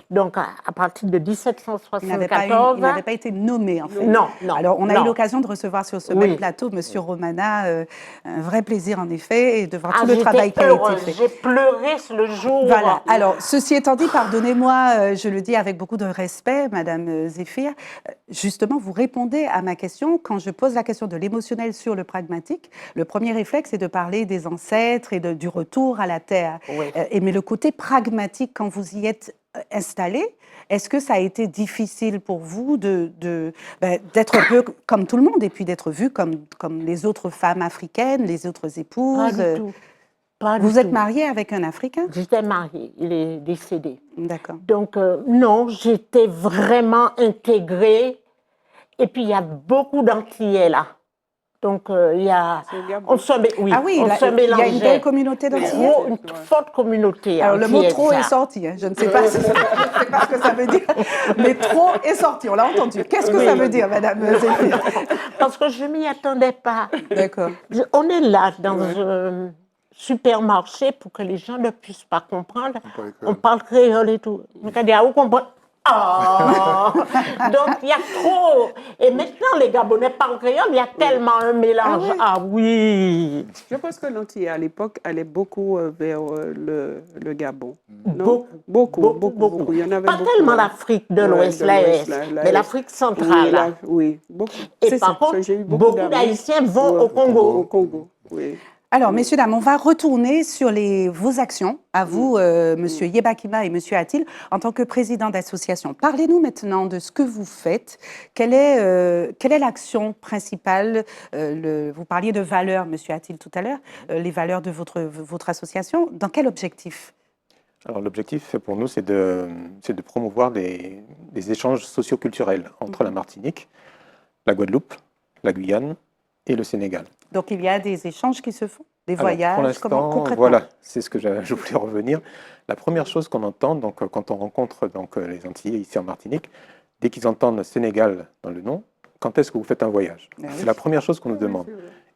Donc, à partir de Il n'avait 1774... pas été nommé, en fait. Non, non. Alors, on a non. eu l'occasion de recevoir sur ce Oui. même plateau M. Romana. Un vrai plaisir, en effet, et de voir tout le j'étais travail qui a été heureuse. fait. J'ai pleuré le jour. Voilà. Alors, ceci étant dit, pardonnez-moi, je le dis avec beaucoup de respect, Madame Zéphir. Justement, vous répondez à ma question. Quand je pose la question de l'émotionnel sur le pragmatique, le premier réflexe est de parler des ancêtres et du retour à la terre. Oui. Mais le côté pragmatique, quand vous y êtes installé, est-ce que ça a été difficile pour vous d'être un peu comme tout le monde et puis d'être vue comme les autres femmes africaines, les autres Pas épouses? du tout. Pas Vous du êtes tout. mariée avec un Africain? J'étais mariée, il est décédé. D'accord. Donc, non, j'étais vraiment intégrée. Et puis, il y a beaucoup d'Antillais là. Donc, il y a... C'est au Gabon. On se, oui, Ah oui, on se il y a une belle mélangeait. communauté d'Antillais. Trop, une forte communauté. Alors, le mot antillaise, trop ça. est sorti. Hein. Je ne sais pas, je ne sais pas ce que ça veut dire, mais trop est sorti. On l'a entendu. Qu'est-ce que Oui. ça veut dire, Madame Zéphine? Parce que je ne m'y attendais pas. D'accord. On est là dans un supermarché pour que les gens ne puissent pas comprendre. On parle créole et tout. On dit, ah, vous comprenez? Oh! Donc, il y a trop. Et maintenant, les Gabonais parlent créole, il y a tellement un mélange. Ah oui! Je pense que l'Antille, à l'époque, allait beaucoup vers le Gabon. Non? Beaucoup. Il y en avait Pas beaucoup. tellement l'Afrique de l'Ouest, mais l'Afrique centrale. Oui, là. oui, beaucoup. Et C'est par ça. contre, J'ai eu beaucoup d'amis. d'Haïtiens vont Ouais, au Congo. Au Congo, oui. Alors, messieurs, dames, on va retourner sur vos actions, à vous, Monsieur Yebakima et Monsieur Atil, en tant que président d'association. Parlez-nous maintenant de ce que vous faites. Quelle est l'action principale? Vous parliez de valeurs, Monsieur Atil, tout à l'heure, les valeurs de votre association. Dans quel objectif? Alors l'objectif pour nous, c'est de promouvoir des échanges socioculturels entre la Martinique, la Guadeloupe, la Guyane et le Sénégal. Donc, il y a des échanges qui se font, des Alors, voyages, pour l'instant, concrètement? voilà, c'est ce que je voulais revenir. La première chose qu'on entend, donc, quand on rencontre donc, les Antillais ici en Martinique, dès qu'ils entendent Sénégal dans le nom, quand est-ce que vous faites un voyage? C'est la première chose qu'on nous demande.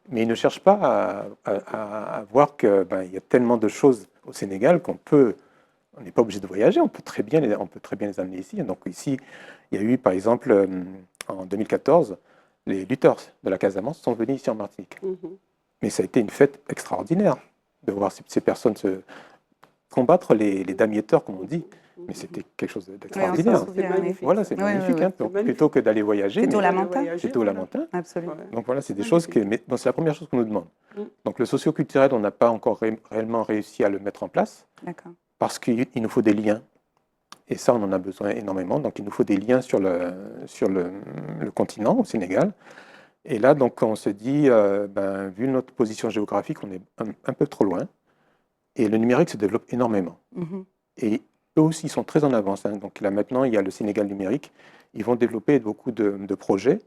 Mais ils ne cherchent pas à voir qu'il y a tellement de choses au Sénégal on n'est pas obligé de voyager, on peut très bien les amener ici. Donc ici, il y a eu par exemple en 2014, les lutteurs de la Casamance sont venus ici en Martinique. Mais ça a été une fête extraordinaire de voir ces personnes se combattre les damietteurs, comme on dit. Mais c'était quelque chose d'extraordinaire. C'est magnifique. Voilà, c'est magnifique. Hein. Donc, plutôt que d'aller voyager, C'était au Lamentin? c'était au Lamentin. Absolument. Donc voilà, c'est des choses c'est la première chose qu'on nous demande. Donc le socioculturel, on n'a pas encore réellement réussi à le mettre en place. D'accord. Parce qu'il nous faut des liens. Et ça, on en a besoin énormément. Donc, il nous faut des liens sur le continent, au Sénégal. Et là, donc, on se dit, vu notre position géographique, on est un peu trop loin. Et le numérique se développe énormément. Et eux aussi, ils sont très en avance. Hein. Donc là, maintenant, il y a le Sénégal numérique. Ils vont développer beaucoup de projets.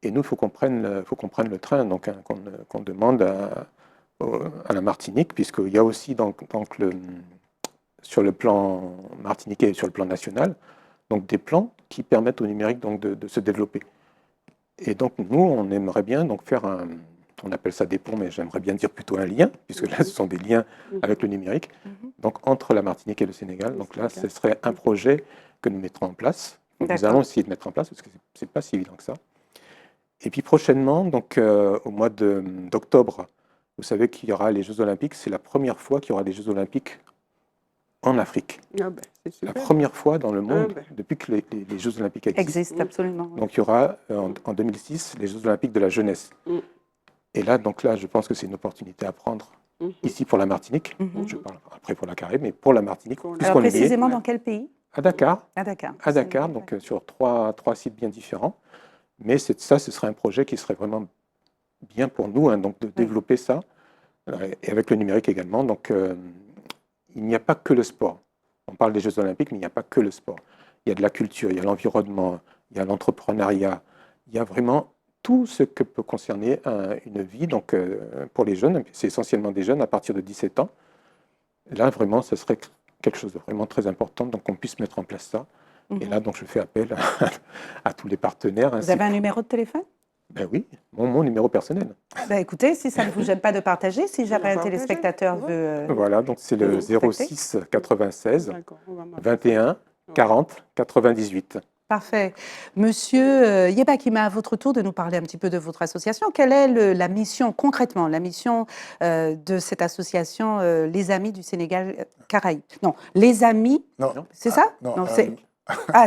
Et nous, il faut qu'on prenne le train donc, hein, qu'on demande à la Martinique, puisqu'il y a aussi sur le plan martiniquais et sur le plan national, donc des plans qui permettent au numérique donc, de se développer. Et donc nous, on aimerait bien donc, faire on appelle ça des ponts, mais j'aimerais bien dire plutôt un lien, puisque là, ce sont des liens avec le numérique, donc entre la Martinique et le Sénégal. Donc là, ce serait un projet que nous mettrons en place. Donc, nous allons essayer de mettre en place, parce que ce n'est pas si évident que ça. Et puis prochainement, donc, au mois d'octobre, vous savez qu'il y aura les Jeux Olympiques. C'est la première fois qu'il y aura des Jeux Olympiques en Afrique. C'est la première fois dans le monde depuis que les Jeux Olympiques existent. Absolument. Donc il y aura en 2006 les Jeux Olympiques de la jeunesse. Et là, je pense que c'est une opportunité à prendre ici pour la Martinique. Je parle après pour la Caraïbe, mais pour la Martinique. Alors précisément dans quel pays? À Dakar. À Dakar. À Dakar, donc sur trois sites bien différents. Mais ce serait un projet qui serait vraiment bien pour nous, hein, donc de développer ça, et avec le numérique également. Donc il n'y a pas que le sport. On parle des Jeux Olympiques, mais il n'y a pas que le sport. Il y a de la culture, il y a l'environnement, il y a l'entrepreneuriat, il y a vraiment tout ce que peut concerner une vie. Donc, pour les jeunes, c'est essentiellement des jeunes à partir de 17 ans. Là, vraiment, ce serait quelque chose de vraiment très important, donc qu'on puisse mettre en place ça. Et là, donc, je fais appel à tous les partenaires. Vous avez un numéro de téléphone? Ben oui, mon numéro personnel. Ben écoutez, si ça ne vous gêne pas de partager, si jamais un téléspectateur veut... Voilà, donc c'est le 06 96 21 40 98. Parfait. Monsieur Yebakima, à votre tour de nous parler un petit peu de votre association. Quelle est la mission, concrètement, la mission de cette association, les Amis du Sénégal Caraïbes? Non, les Amis, c'est ça? Non,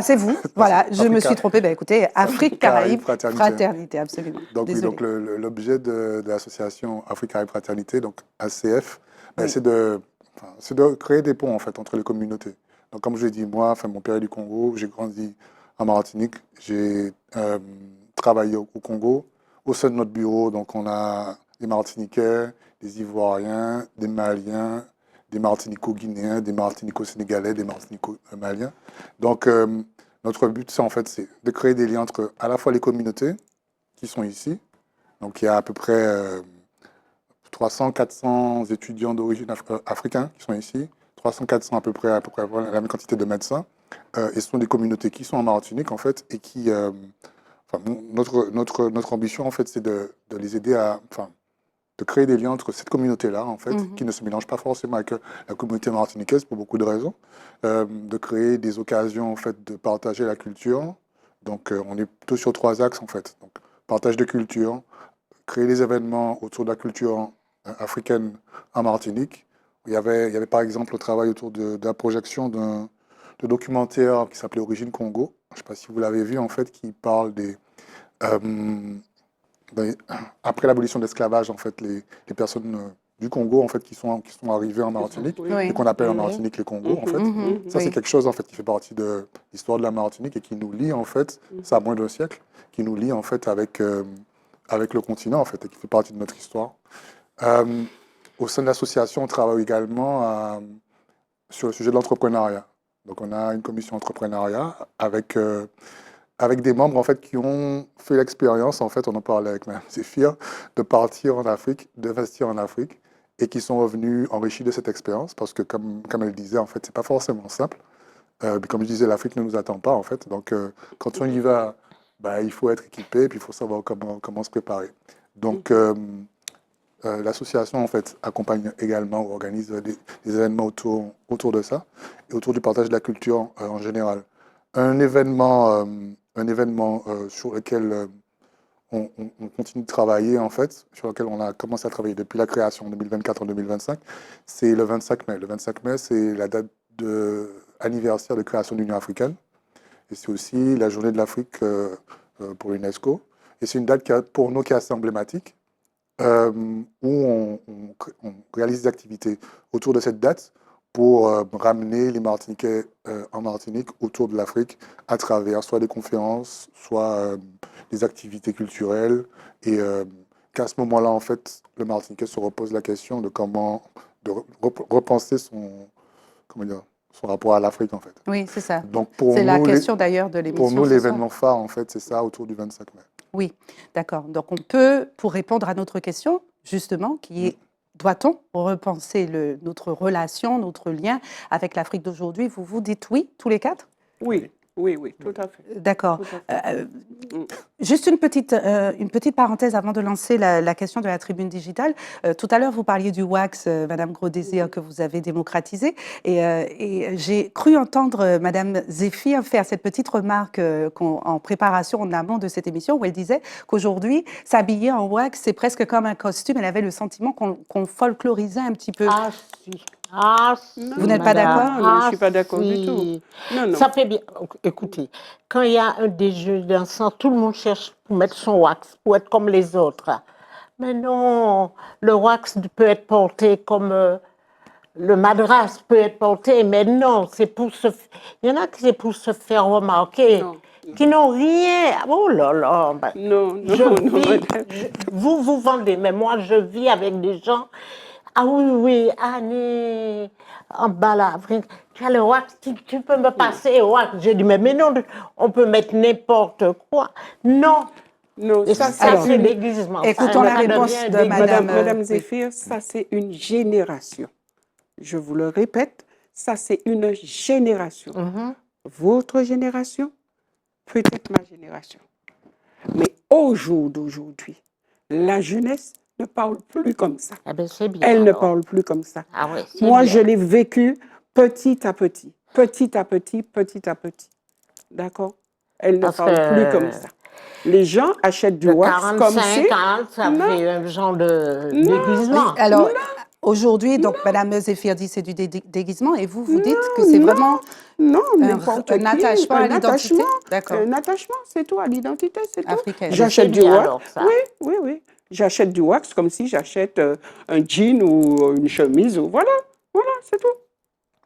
c'est vous. Voilà, je me suis trompée. Ben, écoutez, Afrique, Caraïbes, Fraternité, absolument. Donc, oui, donc l'objet de l'association Afrique, Caraïbes, Fraternité, donc ACF, c'est de créer des ponts en fait, entre les communautés. Donc, comme je l'ai dit, moi, mon père est du Congo, j'ai grandi en Martinique, j'ai travaillé au Congo. Au sein de notre bureau, donc, on a des Martiniquais, des Ivoiriens, des Maliens, des Martinico-Guinéens, des Martinico-Sénégalais, des Martinico-Maliens. Donc, notre but, c'est de créer des liens entre à la fois les communautés qui sont ici, Donc il y a à peu près 300-400 étudiants d'origine africaine qui sont ici, 300-400 à peu près la même quantité de médecins. Et ce sont des communautés qui sont en Martinique, en fait, et qui... notre ambition, en fait, c'est de les aider de créer des liens entre cette communauté-là, en fait, qui ne se mélange pas forcément avec la communauté martiniquaise pour beaucoup de raisons, de créer des occasions, en fait, de partager la culture. Donc, on est plutôt sur 3 axes, en fait. Donc, partage de culture, créer des événements autour de la culture africaine en Martinique. Il y avait par exemple le travail autour de la projection d'un documentaire qui s'appelait Origine Congo. Je ne sais pas si vous l'avez vu, en fait, qui parle après l'abolition de l'esclavage, en fait, les personnes du Congo, en fait, qui sont arrivées en Martinique, Oui. et qu'on appelle en Martinique les Congos, en fait. Ça, c'est quelque chose, en fait, qui fait partie de l'histoire de la Martinique et qui nous lie, en fait, ça a moins d'un siècle, qui nous lie, en fait, avec le continent, en fait, et qui fait partie de notre histoire. Au sein de l'association, on travaille également sur le sujet de l'entrepreneuriat. Donc, on a une commission entrepreneuriat avec des membres, en fait, qui ont fait l'expérience, en fait, on en parlait avec Mme Zéphir, de partir en Afrique, d'investir en Afrique, et qui sont revenus enrichis de cette expérience, parce que, comme elle disait, en fait, c'est pas forcément simple. Comme je disais, l'Afrique ne nous attend pas, en fait. Donc, quand on y va, il faut être équipé, et puis il faut savoir comment se préparer. Donc, l'association, en fait, accompagne également ou organise des événements autour de ça, et autour du partage de la culture en général. Un événement sur lequel on continue de travailler, en fait, sur lequel on a commencé à travailler depuis la création en 2024 en 2025, c'est le 25 mai. Le 25 mai, c'est la date anniversaire de création de l'Union africaine. Et c'est aussi la journée de l'Afrique pour l'UNESCO. Et c'est une date pour nous qui est assez emblématique, où on réalise des activités autour de cette date pour ramener les Martiniquais en Martinique autour de l'Afrique à travers soit des conférences, soit des activités culturelles. Et qu'à ce moment-là, en fait, le Martiniquais se repose la question de comment repenser son rapport à l'Afrique, en fait. Oui, c'est ça. Donc pour C'est la nous, question d'ailleurs de l'émission. pour nous, ce soir. l'événement phare, en fait, c'est ça, autour du 25 mai. Oui, d'accord. Donc on peut, pour répondre à notre question, justement, qui est doit-on repenser notre relation, notre lien avec l'Afrique d'aujourd'hui? Vous vous dites oui, tous les 4? Oui, tout à fait. D'accord. Tout à fait. Juste une petite parenthèse avant de lancer la question de la tribune digitale. Tout à l'heure, vous parliez du wax, Madame Gros-Désir, que vous avez démocratisé. Et j'ai cru entendre Madame Zéphir faire cette petite remarque en préparation en amont de cette émission, où elle disait qu'aujourd'hui, s'habiller en wax, c'est presque comme un costume. Elle avait le sentiment qu'on folklorisait un petit peu. Ah, si. Ah, si, Vous n'êtes pas madame. d'accord? Non, je ne suis pas d'accord du tout. Si. Non, non. Ça fait bien. Écoutez, quand il y a un déjeuner dansant, tout le monde cherche pour mettre son wax, pour être comme les autres. Mais non, le wax peut être porté comme le madras peut être porté, mais non, c'est pour se. Il y en a qui c'est pour se faire remarquer, Non. qui n'ont rien. Oh là là. Non, Je non, vis, madame. vous vendez, mais moi je vis avec des gens. Ah oui, Annie, en bas là, tu as le wax, tu peux me passer le wax. J'ai dit, mais non, on peut mettre n'importe quoi. Non, Non, et ça alors, c'est déguisement. écoutons la réponse de Madame. Madame oui. Zéphir, ça c'est une génération. Je vous le répète, ça c'est une génération. Votre génération, peut-être ma génération. Mais au jour d'aujourd'hui, la jeunesse ne parle plus comme ça. Ah ben c'est bien. Elle ne alors. parle plus comme ça. Ah ouais, c'est Moi, bien. je l'ai vécu petit à petit, petit à petit, petit à petit. D'accord? Elle ne Parce parle que plus comme ça. Les gens achètent du De wax comme 45 si... ans, ça Non. fait un genre de Oui, déguisement. alors, aujourd'hui, donc, Madame Zéphir dit c'est du déguisement, et vous dites que c'est vraiment Non, un n'importe qui. attachement à Un l'identité. attachement. D'accord. Un attachement, c'est tout, à l'identité, c'est tout. Africaine. J'achète du bien wax. alors, ça. Oui. J'achète du wax comme si j'achète un jean ou une chemise. Ou... Voilà, c'est tout.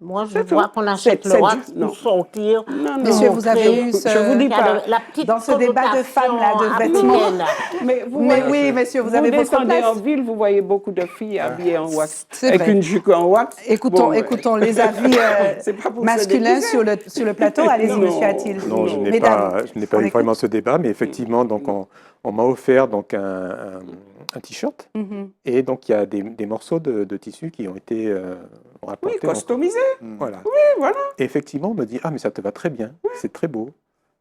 Moi, je C'est vois tout. qu'on achète C'est le wax du- non. pour sortir. Non, non. Messieurs, vous avez montrer. eu ce... Je vous dis Il y a pas. la petite Dans ce débat de femmes, là, de vêtements. africaine. Mais vous Mais voyez, oui, messieurs, vous avez votre descendez place. en ville, vous voyez beaucoup de filles habillées en wax. C'est Avec vrai. une jupe en wax. Écoutons, Bon, écoutons les avis c'est pas pour se masculins déguiser. sur le plateau. Allez-y, Non. monsieur Attil. Non, je n'ai Mesdames, pas on eu écoute. vraiment ce débat, mais effectivement, donc on m'a offert donc un t-shirt. Mhm. Et donc, il y a des morceaux de tissu qui ont été Oui, rapportés. Donc, customisé. voilà. Oui, voilà. Et effectivement, on me dit, ah, mais ça te va très bien, c'est très beau.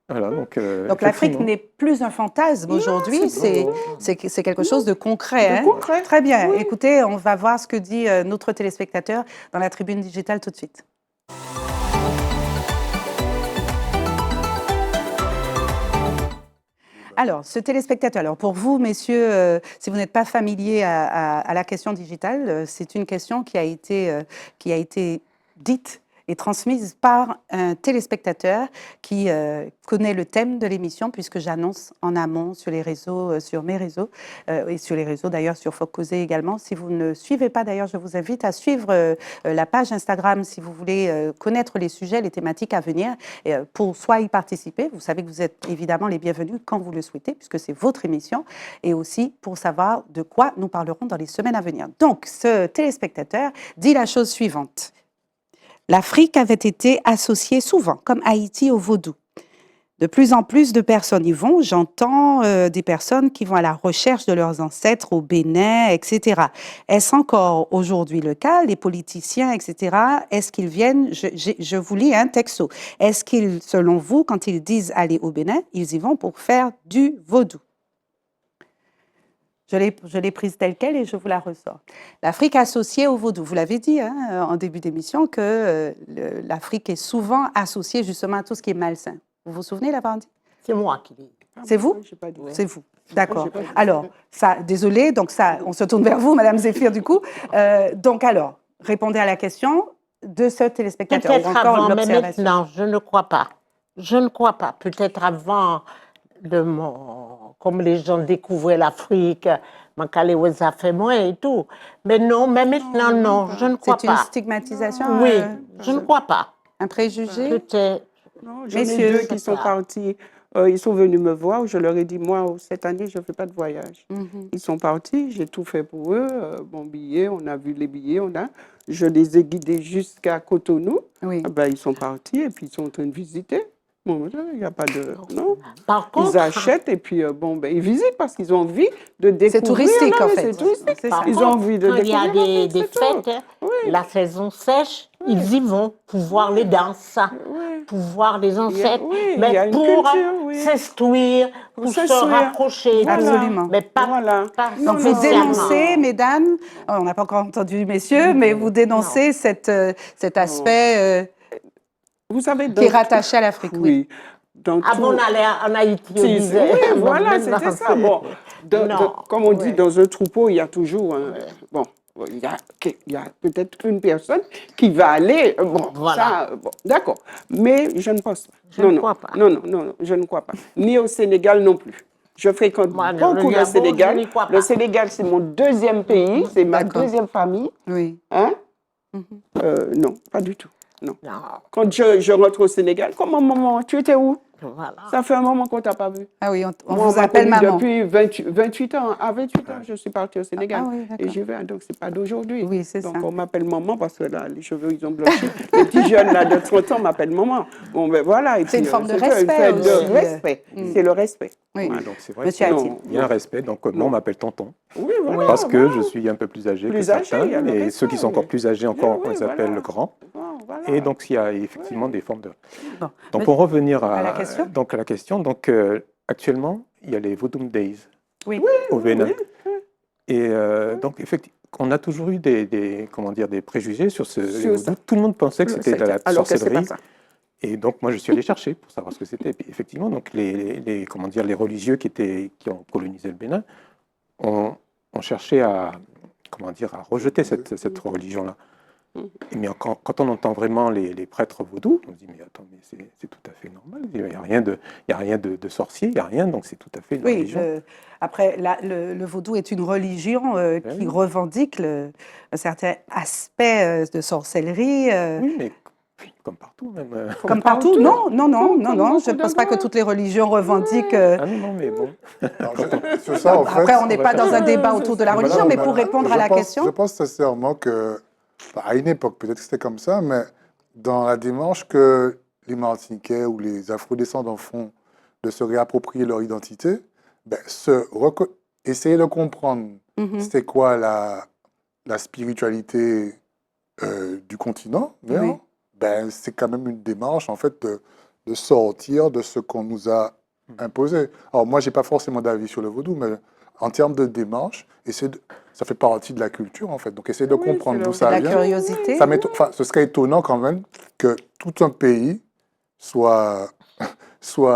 Voilà, donc l'Afrique effectivement. n'est plus un fantasme aujourd'hui, c'est quelque chose de concret. De hein. concret. Très bien. Oui. Écoutez, on va voir ce que dit notre téléspectateur dans la tribune digitale tout de suite. Alors, ce téléspectateur, alors pour vous, messieurs, si vous n'êtes pas familier à la question digitale, c'est une question qui a été dite et transmise par un téléspectateur qui connaît le thème de l'émission, puisque j'annonce en amont sur les réseaux, sur mes réseaux, et sur les réseaux d'ailleurs, sur Faut Causer également. Si vous ne suivez pas d'ailleurs, je vous invite à suivre la page Instagram si vous voulez connaître les sujets, les thématiques à venir, pour soit y participer. Vous savez que vous êtes évidemment les bienvenus quand vous le souhaitez, puisque c'est votre émission, et aussi pour savoir de quoi nous parlerons dans les semaines à venir. Donc, ce téléspectateur dit la chose suivante. L'Afrique avait été associée souvent, comme Haïti, au vaudou. De plus en plus de personnes y vont. J'entends des personnes qui vont à la recherche de leurs ancêtres au Bénin, etc. Est-ce encore aujourd'hui le cas? Les politiciens, etc., est-ce qu'ils viennent? Je vous lis un texto. Est-ce qu'ils, selon vous, quand ils disent aller au Bénin, ils y vont pour faire du vaudou? Je l'ai prise telle qu'elle et je vous la ressors. L'Afrique associée au vaudou. Vous l'avez dit hein, en début d'émission que l'Afrique est souvent associée justement à tout ce qui est malsain. Vous vous souvenez l'avoir dit? C'est moi qui dis. C'est vous? J'ai pas dit. C'est vous. D'accord. J'ai pas dit. Alors, ça, désolé, donc ça, on se tourne vers vous, Madame Zéphir, du coup. Donc alors, répondez à la question de ce téléspectateur. Peut-être ou encore avant, mais l'observation. maintenant, je ne crois pas. Je ne crois pas. Peut-être avant comme les gens découvraient l'Afrique, Mankale a fait moins et tout. Mais non, mais maintenant, non, je ne crois C'est une pas. stigmatisation, Oui, je ne crois pas. un préjugé. Peut-être. Non, j'en ai Messieurs, deux je sais qui sont pas. partis. Ils sont venus me voir. Je leur ai dit, moi, cette année, je ne fais pas de voyage. Mhm. Ils sont partis. J'ai tout fait pour eux. Mon billet, on a vu les billets. Je les ai guidés jusqu'à Cotonou. Oui. Ah ben, ils sont partis et puis ils sont en train de visiter. Bon, il n'y a pas de... Non. Par contre, Ils achètent et puis ils visitent parce qu'ils ont envie de découvrir. C'est touristique, là, en oui, fait. C'est touristique. C'est ça. par Ils contre, ont envie de quand il y a découvrir des l'Afrique, c'est tout. fêtes, Oui. la saison sèche, ils y vont pour voir les danses, Oui. pour voir les ancêtres, oui, il y mais a une pour culture, oui. s'instruire, pour se s'instruire. rapprocher. et tout. Absolument. Mais pas, Voilà. pas Donc vous spécialement. dénoncez, mesdames, on n'a pas encore entendu messieurs, mais vous dénoncez cet aspect Vous savez, qui est rattaché à l'Afrique. Oui. Oui. Dans Avant, tout- on allait en Haïti, on Si, disait. oui, Donc voilà, maintenant, c'était ça. Bon, Non, comme on dit, ouais. dans un troupeau, il y a toujours bon, il y a peut-être une personne qui va aller. Bon, Voilà. ça, bon, d'accord. Mais je ne pense pas. Je non, ne non, crois pas. non, je ne crois pas. Ni au Sénégal non plus. Je fréquente Moi, beaucoup le le Gabon, Sénégal. je n'y crois Le pas. Sénégal, c'est mon deuxième pays, c'est ma D'accord. deuxième famille. Oui. Hein? Mhm. Non, pas du tout. Non. Non, Quand je rentre au Sénégal, comment maman, tu étais où? voilà. Ça fait un moment qu'on t'a pas vu. Ah oui, on Moi, vous m'a appelle connu maman. Depuis 28 ans. À 28 ans, je suis partie au Sénégal. Ah oui, d'accord. Et j'y vais, donc c'est pas d'aujourd'hui. Oui, c'est donc ça. on m'appelle maman parce que là, les cheveux, ils ont blanchi. Les petits jeunes là, de 30 ans m'appellent maman. Bon, ben voilà. Et C'est une puis, forme de ça, une respect fête aussi. de respect. C'est le respect. Oui. Ouais, donc c'est vrai Monsieur qu'il Hatim. y a un respect. Donc moi, on m'appelle tonton. Oui, voilà. Parce que voilà. je suis un peu plus âgé Plus que âgé, certains. il y a le Et respect, ceux qui sont encore oui. plus âgés, encore, Oui, on les voilà. appelle grands. Bon, voilà. Et donc, il y a effectivement des formes de... Bon. Donc, pour revenir à la question. donc, à la question, donc, actuellement, il y a les Vodum Days Oui. au Bénin. oui. Et donc, effectivement, on a toujours eu des préjugés sur ce Sur vaudou. ça. Tout le monde pensait que c'était de la Alors que c'est pas sorcellerie. ça. Et donc, moi, je suis allé chercher pour savoir ce que c'était. Et puis, effectivement, donc, les religieux qui ont colonisé le Bénin ont cherché à rejeter cette religion-là. Mais quand on entend vraiment les prêtres vaudous, on se dit, mais attends, mais c'est tout à fait normal. Il n'y a rien de sorcier, il n'y a rien, donc c'est tout à fait une Oui, religion. après, le vaudou est une religion qui oui. revendique un certain aspect de sorcellerie. Oui, mais comme partout, même. Comme partout, partout. non, Comme je ne beaucoup pense pas que d'endroits. toutes les religions revendiquent. Ah non, mais bon. Alors, sur ça, en fait, Après, on n'est pas dans un Ouais, débat c'est autour de ça. la religion, Voilà, mais pour répondre je à la pense- question. Je pense sincèrement que, à une époque, peut-être que c'était comme ça, mais dans la démarche que les Martiniquais ou les Afro-descendants font de se réapproprier leur identité, ben, essayer de comprendre Mhm. c'était quoi la spiritualité du continent, mais Oui. ben, c'est quand même une démarche en fait de sortir de ce qu'on nous a imposé. Alors moi, j'ai pas forcément d'avis sur le vaudou, mais en termes de démarche, ça fait partie de la culture en fait. Donc essayer de Oui, comprendre c'est d'où le- ça La vient. curiosité. Enfin, ce serait étonnant quand même que tout un pays soit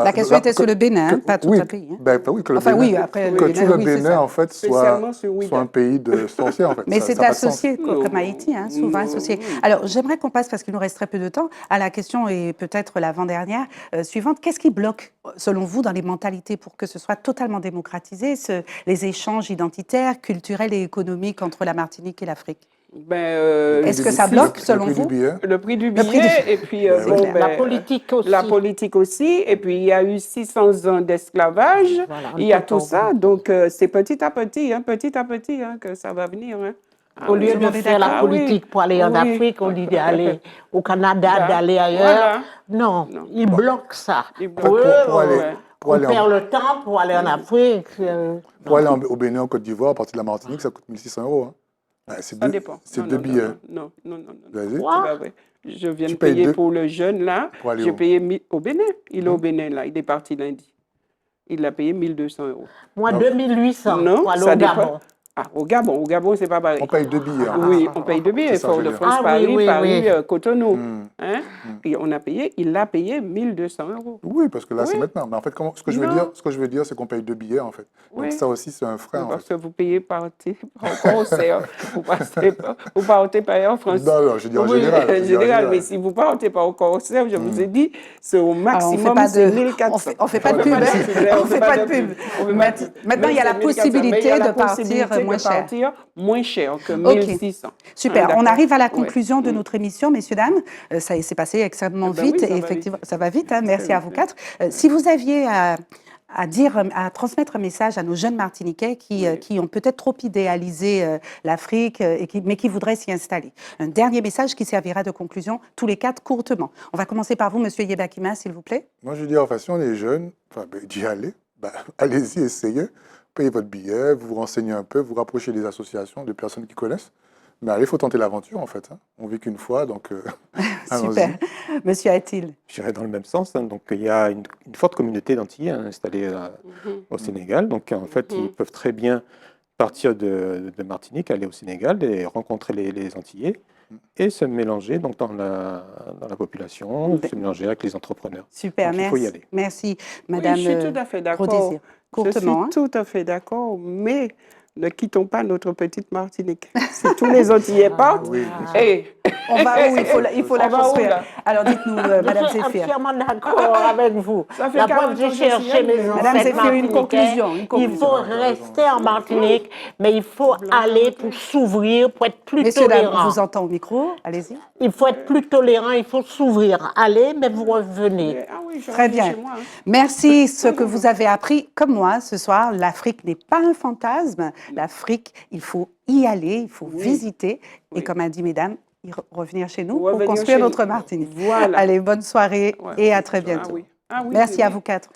La question était sur le Bénin, hein, pas tout oui, un pays. Hein. oui, que le Enfin, Bénin, oui, après le que Bénin, tout le oui, c'est Bénin ça. en fait Spécialement sur soit Ouidah. un pays de sorciers en fait. Mais Ça c'est n'a pas de sens. associé, Non, comme Haïti, hein, souvent non, associé. non. Alors, j'aimerais qu'on passe, parce qu'il nous reste très peu de temps, à la question, et peut-être l'avant-dernière suivante. Qu'est-ce qui bloque, selon vous, dans les mentalités pour que ce soit totalement démocratisé, les échanges identitaires, culturels et économiques entre la Martinique et l'Afrique? Est-ce que ça bloque, selon Le prix vous? du billet. Le prix du Le prix du- billet, et puis Ben oui. La politique aussi. la politique aussi, et puis il y a eu 600 ans d'esclavage, Voilà, on il y a peut tout pas ça, oublier. donc c'est petit à petit hein, que ça va venir. Hein. Ah Au oui. lieu Tout le de monde est faire la d'accord? Ah oui. politique pour aller en Oui. Afrique, on dit d'aller au Canada, Là, d'aller ailleurs. voilà. Non, Non. ils bloquent ça. Ils Pour bloquent. eux, Pour aller- Ouais. pour on aller en- perd le temps pour aller en Afrique. Pour aller au Bénin, en Côte d'Ivoire, à partir de la Martinique, ça coûte 1600 €. Hein. Ouais, c'est Ça deux, dépend. c'est Non, deux non, billets. Non, non, non, non. Vas-y. Quoi? C'est pas vrai. Je viens Tu de payes payer deux- pour le jeune, là. Pour aller J'ai où? payé au Bénin. Il est au Bénin, là. Il est parti lundi. Il a payé 1200 €. Moi, Non. 2800 Non, pour aller ça au dépend. Gabon. Ah, au Gabon, c'est pas pareil. On paye deux billets. en fait. Oui, on paye deux billets. C'est ça, je veux dire. Fort-de-France, Ah oui, Paris, oui, Paris, oui. Cotonou. Hmm. Hein? Et il a payé 1200 €. Oui, parce que là, c'est Oui. maintenant. Mais en fait, ce que je veux Non. dire, c'est qu'on paye deux billets, en fait. Donc Oui. ça aussi, c'est un frein, en Parce fait. que vous payez par concert. Vous partez par Air France. Non, je dis en Oui, général. je en dis en général, mais si vous partez par au concert, je vous ai dit, c'est au Alors, maximum, c'est 1400. on fait pas de On fait pub. pas de hein. pub. On fait pas de pub. On fait pas de pub. Maintenant, il y a la Mais c'est 1400, mais il y possibilité a la de partir possibilité moins de cher. partir moins cher que Ok. 1600. Super. Ah, On d'accord. arrive à la Ouais. conclusion de notre émission, messieurs, dames. Ça s'est passé extrêmement Ben vite. oui, ça et va effectivement, vite. ça va vite. Hein. Merci Très à vite, vous oui. quatre. Si vous aviez à transmettre un message à nos jeunes Martiniquais qui ont peut-être trop idéalisé l'Afrique, mais qui voudraient s'y installer. Un dernier message qui servira de conclusion, tous les quatre, courtement. On va commencer par vous, Monsieur Yebakima, s'il vous plaît. Moi, je dis, enfin, si on est jeune, d'y aller, allez-y, essayez. Payez votre billet, vous vous renseignez un peu, vous rapprochez des associations, de personnes qui connaissent. Mais allez, il faut tenter l'aventure, en fait. Hein. On vit qu'une fois, donc allons-y. Super. Monsieur Atil. J'irai dans le même sens. Hein. Donc, il y a une forte communauté d'Antillais installée au Sénégal. Donc, en fait, ils peuvent très bien partir de Martinique, aller au Sénégal et rencontrer les Antillais et se mélanger donc, dans la population, se mélanger avec les entrepreneurs. Super, Donc, il faut y merci. aller. Merci, Oui, Madame je suis tout à fait d'accord. Gros-Désir. Courtement. Je suis tout à fait d'accord, mais ne quittons pas notre petite Martinique. Si tous les Antillais partent, Oui. On va où? Il faut la On va où, construire. là? Alors, dites-nous, Je Madame suis Zéphir. entièrement d'accord avec vous. Ça fait La 40 preuve, ans j'ai que je cherché suis mes là. ancêtres Madame Zéphir, une martiniquais. conclusion. Il faut rester en Martinique, mais il faut aller pour s'ouvrir, pour être plus Messieurs, dames, on tolérant. vous entend au micro. Allez-y. Il faut être plus tolérant, il faut s'ouvrir. Allez, mais vous revenez. Ah oui, je Très reviens bien. chez moi, hein. Merci. Ce que vous avez appris, comme moi, ce soir, l'Afrique n'est pas un fantasme. L'Afrique, il faut y aller, il faut visiter. Et comme a dit mesdames, revenir chez nous pour Revenir construire chez notre nous. Martinique. Voilà. Allez, bonne soirée Ouais. et à très bientôt. Ah oui. Ah oui, Merci oui, à oui. vous quatre.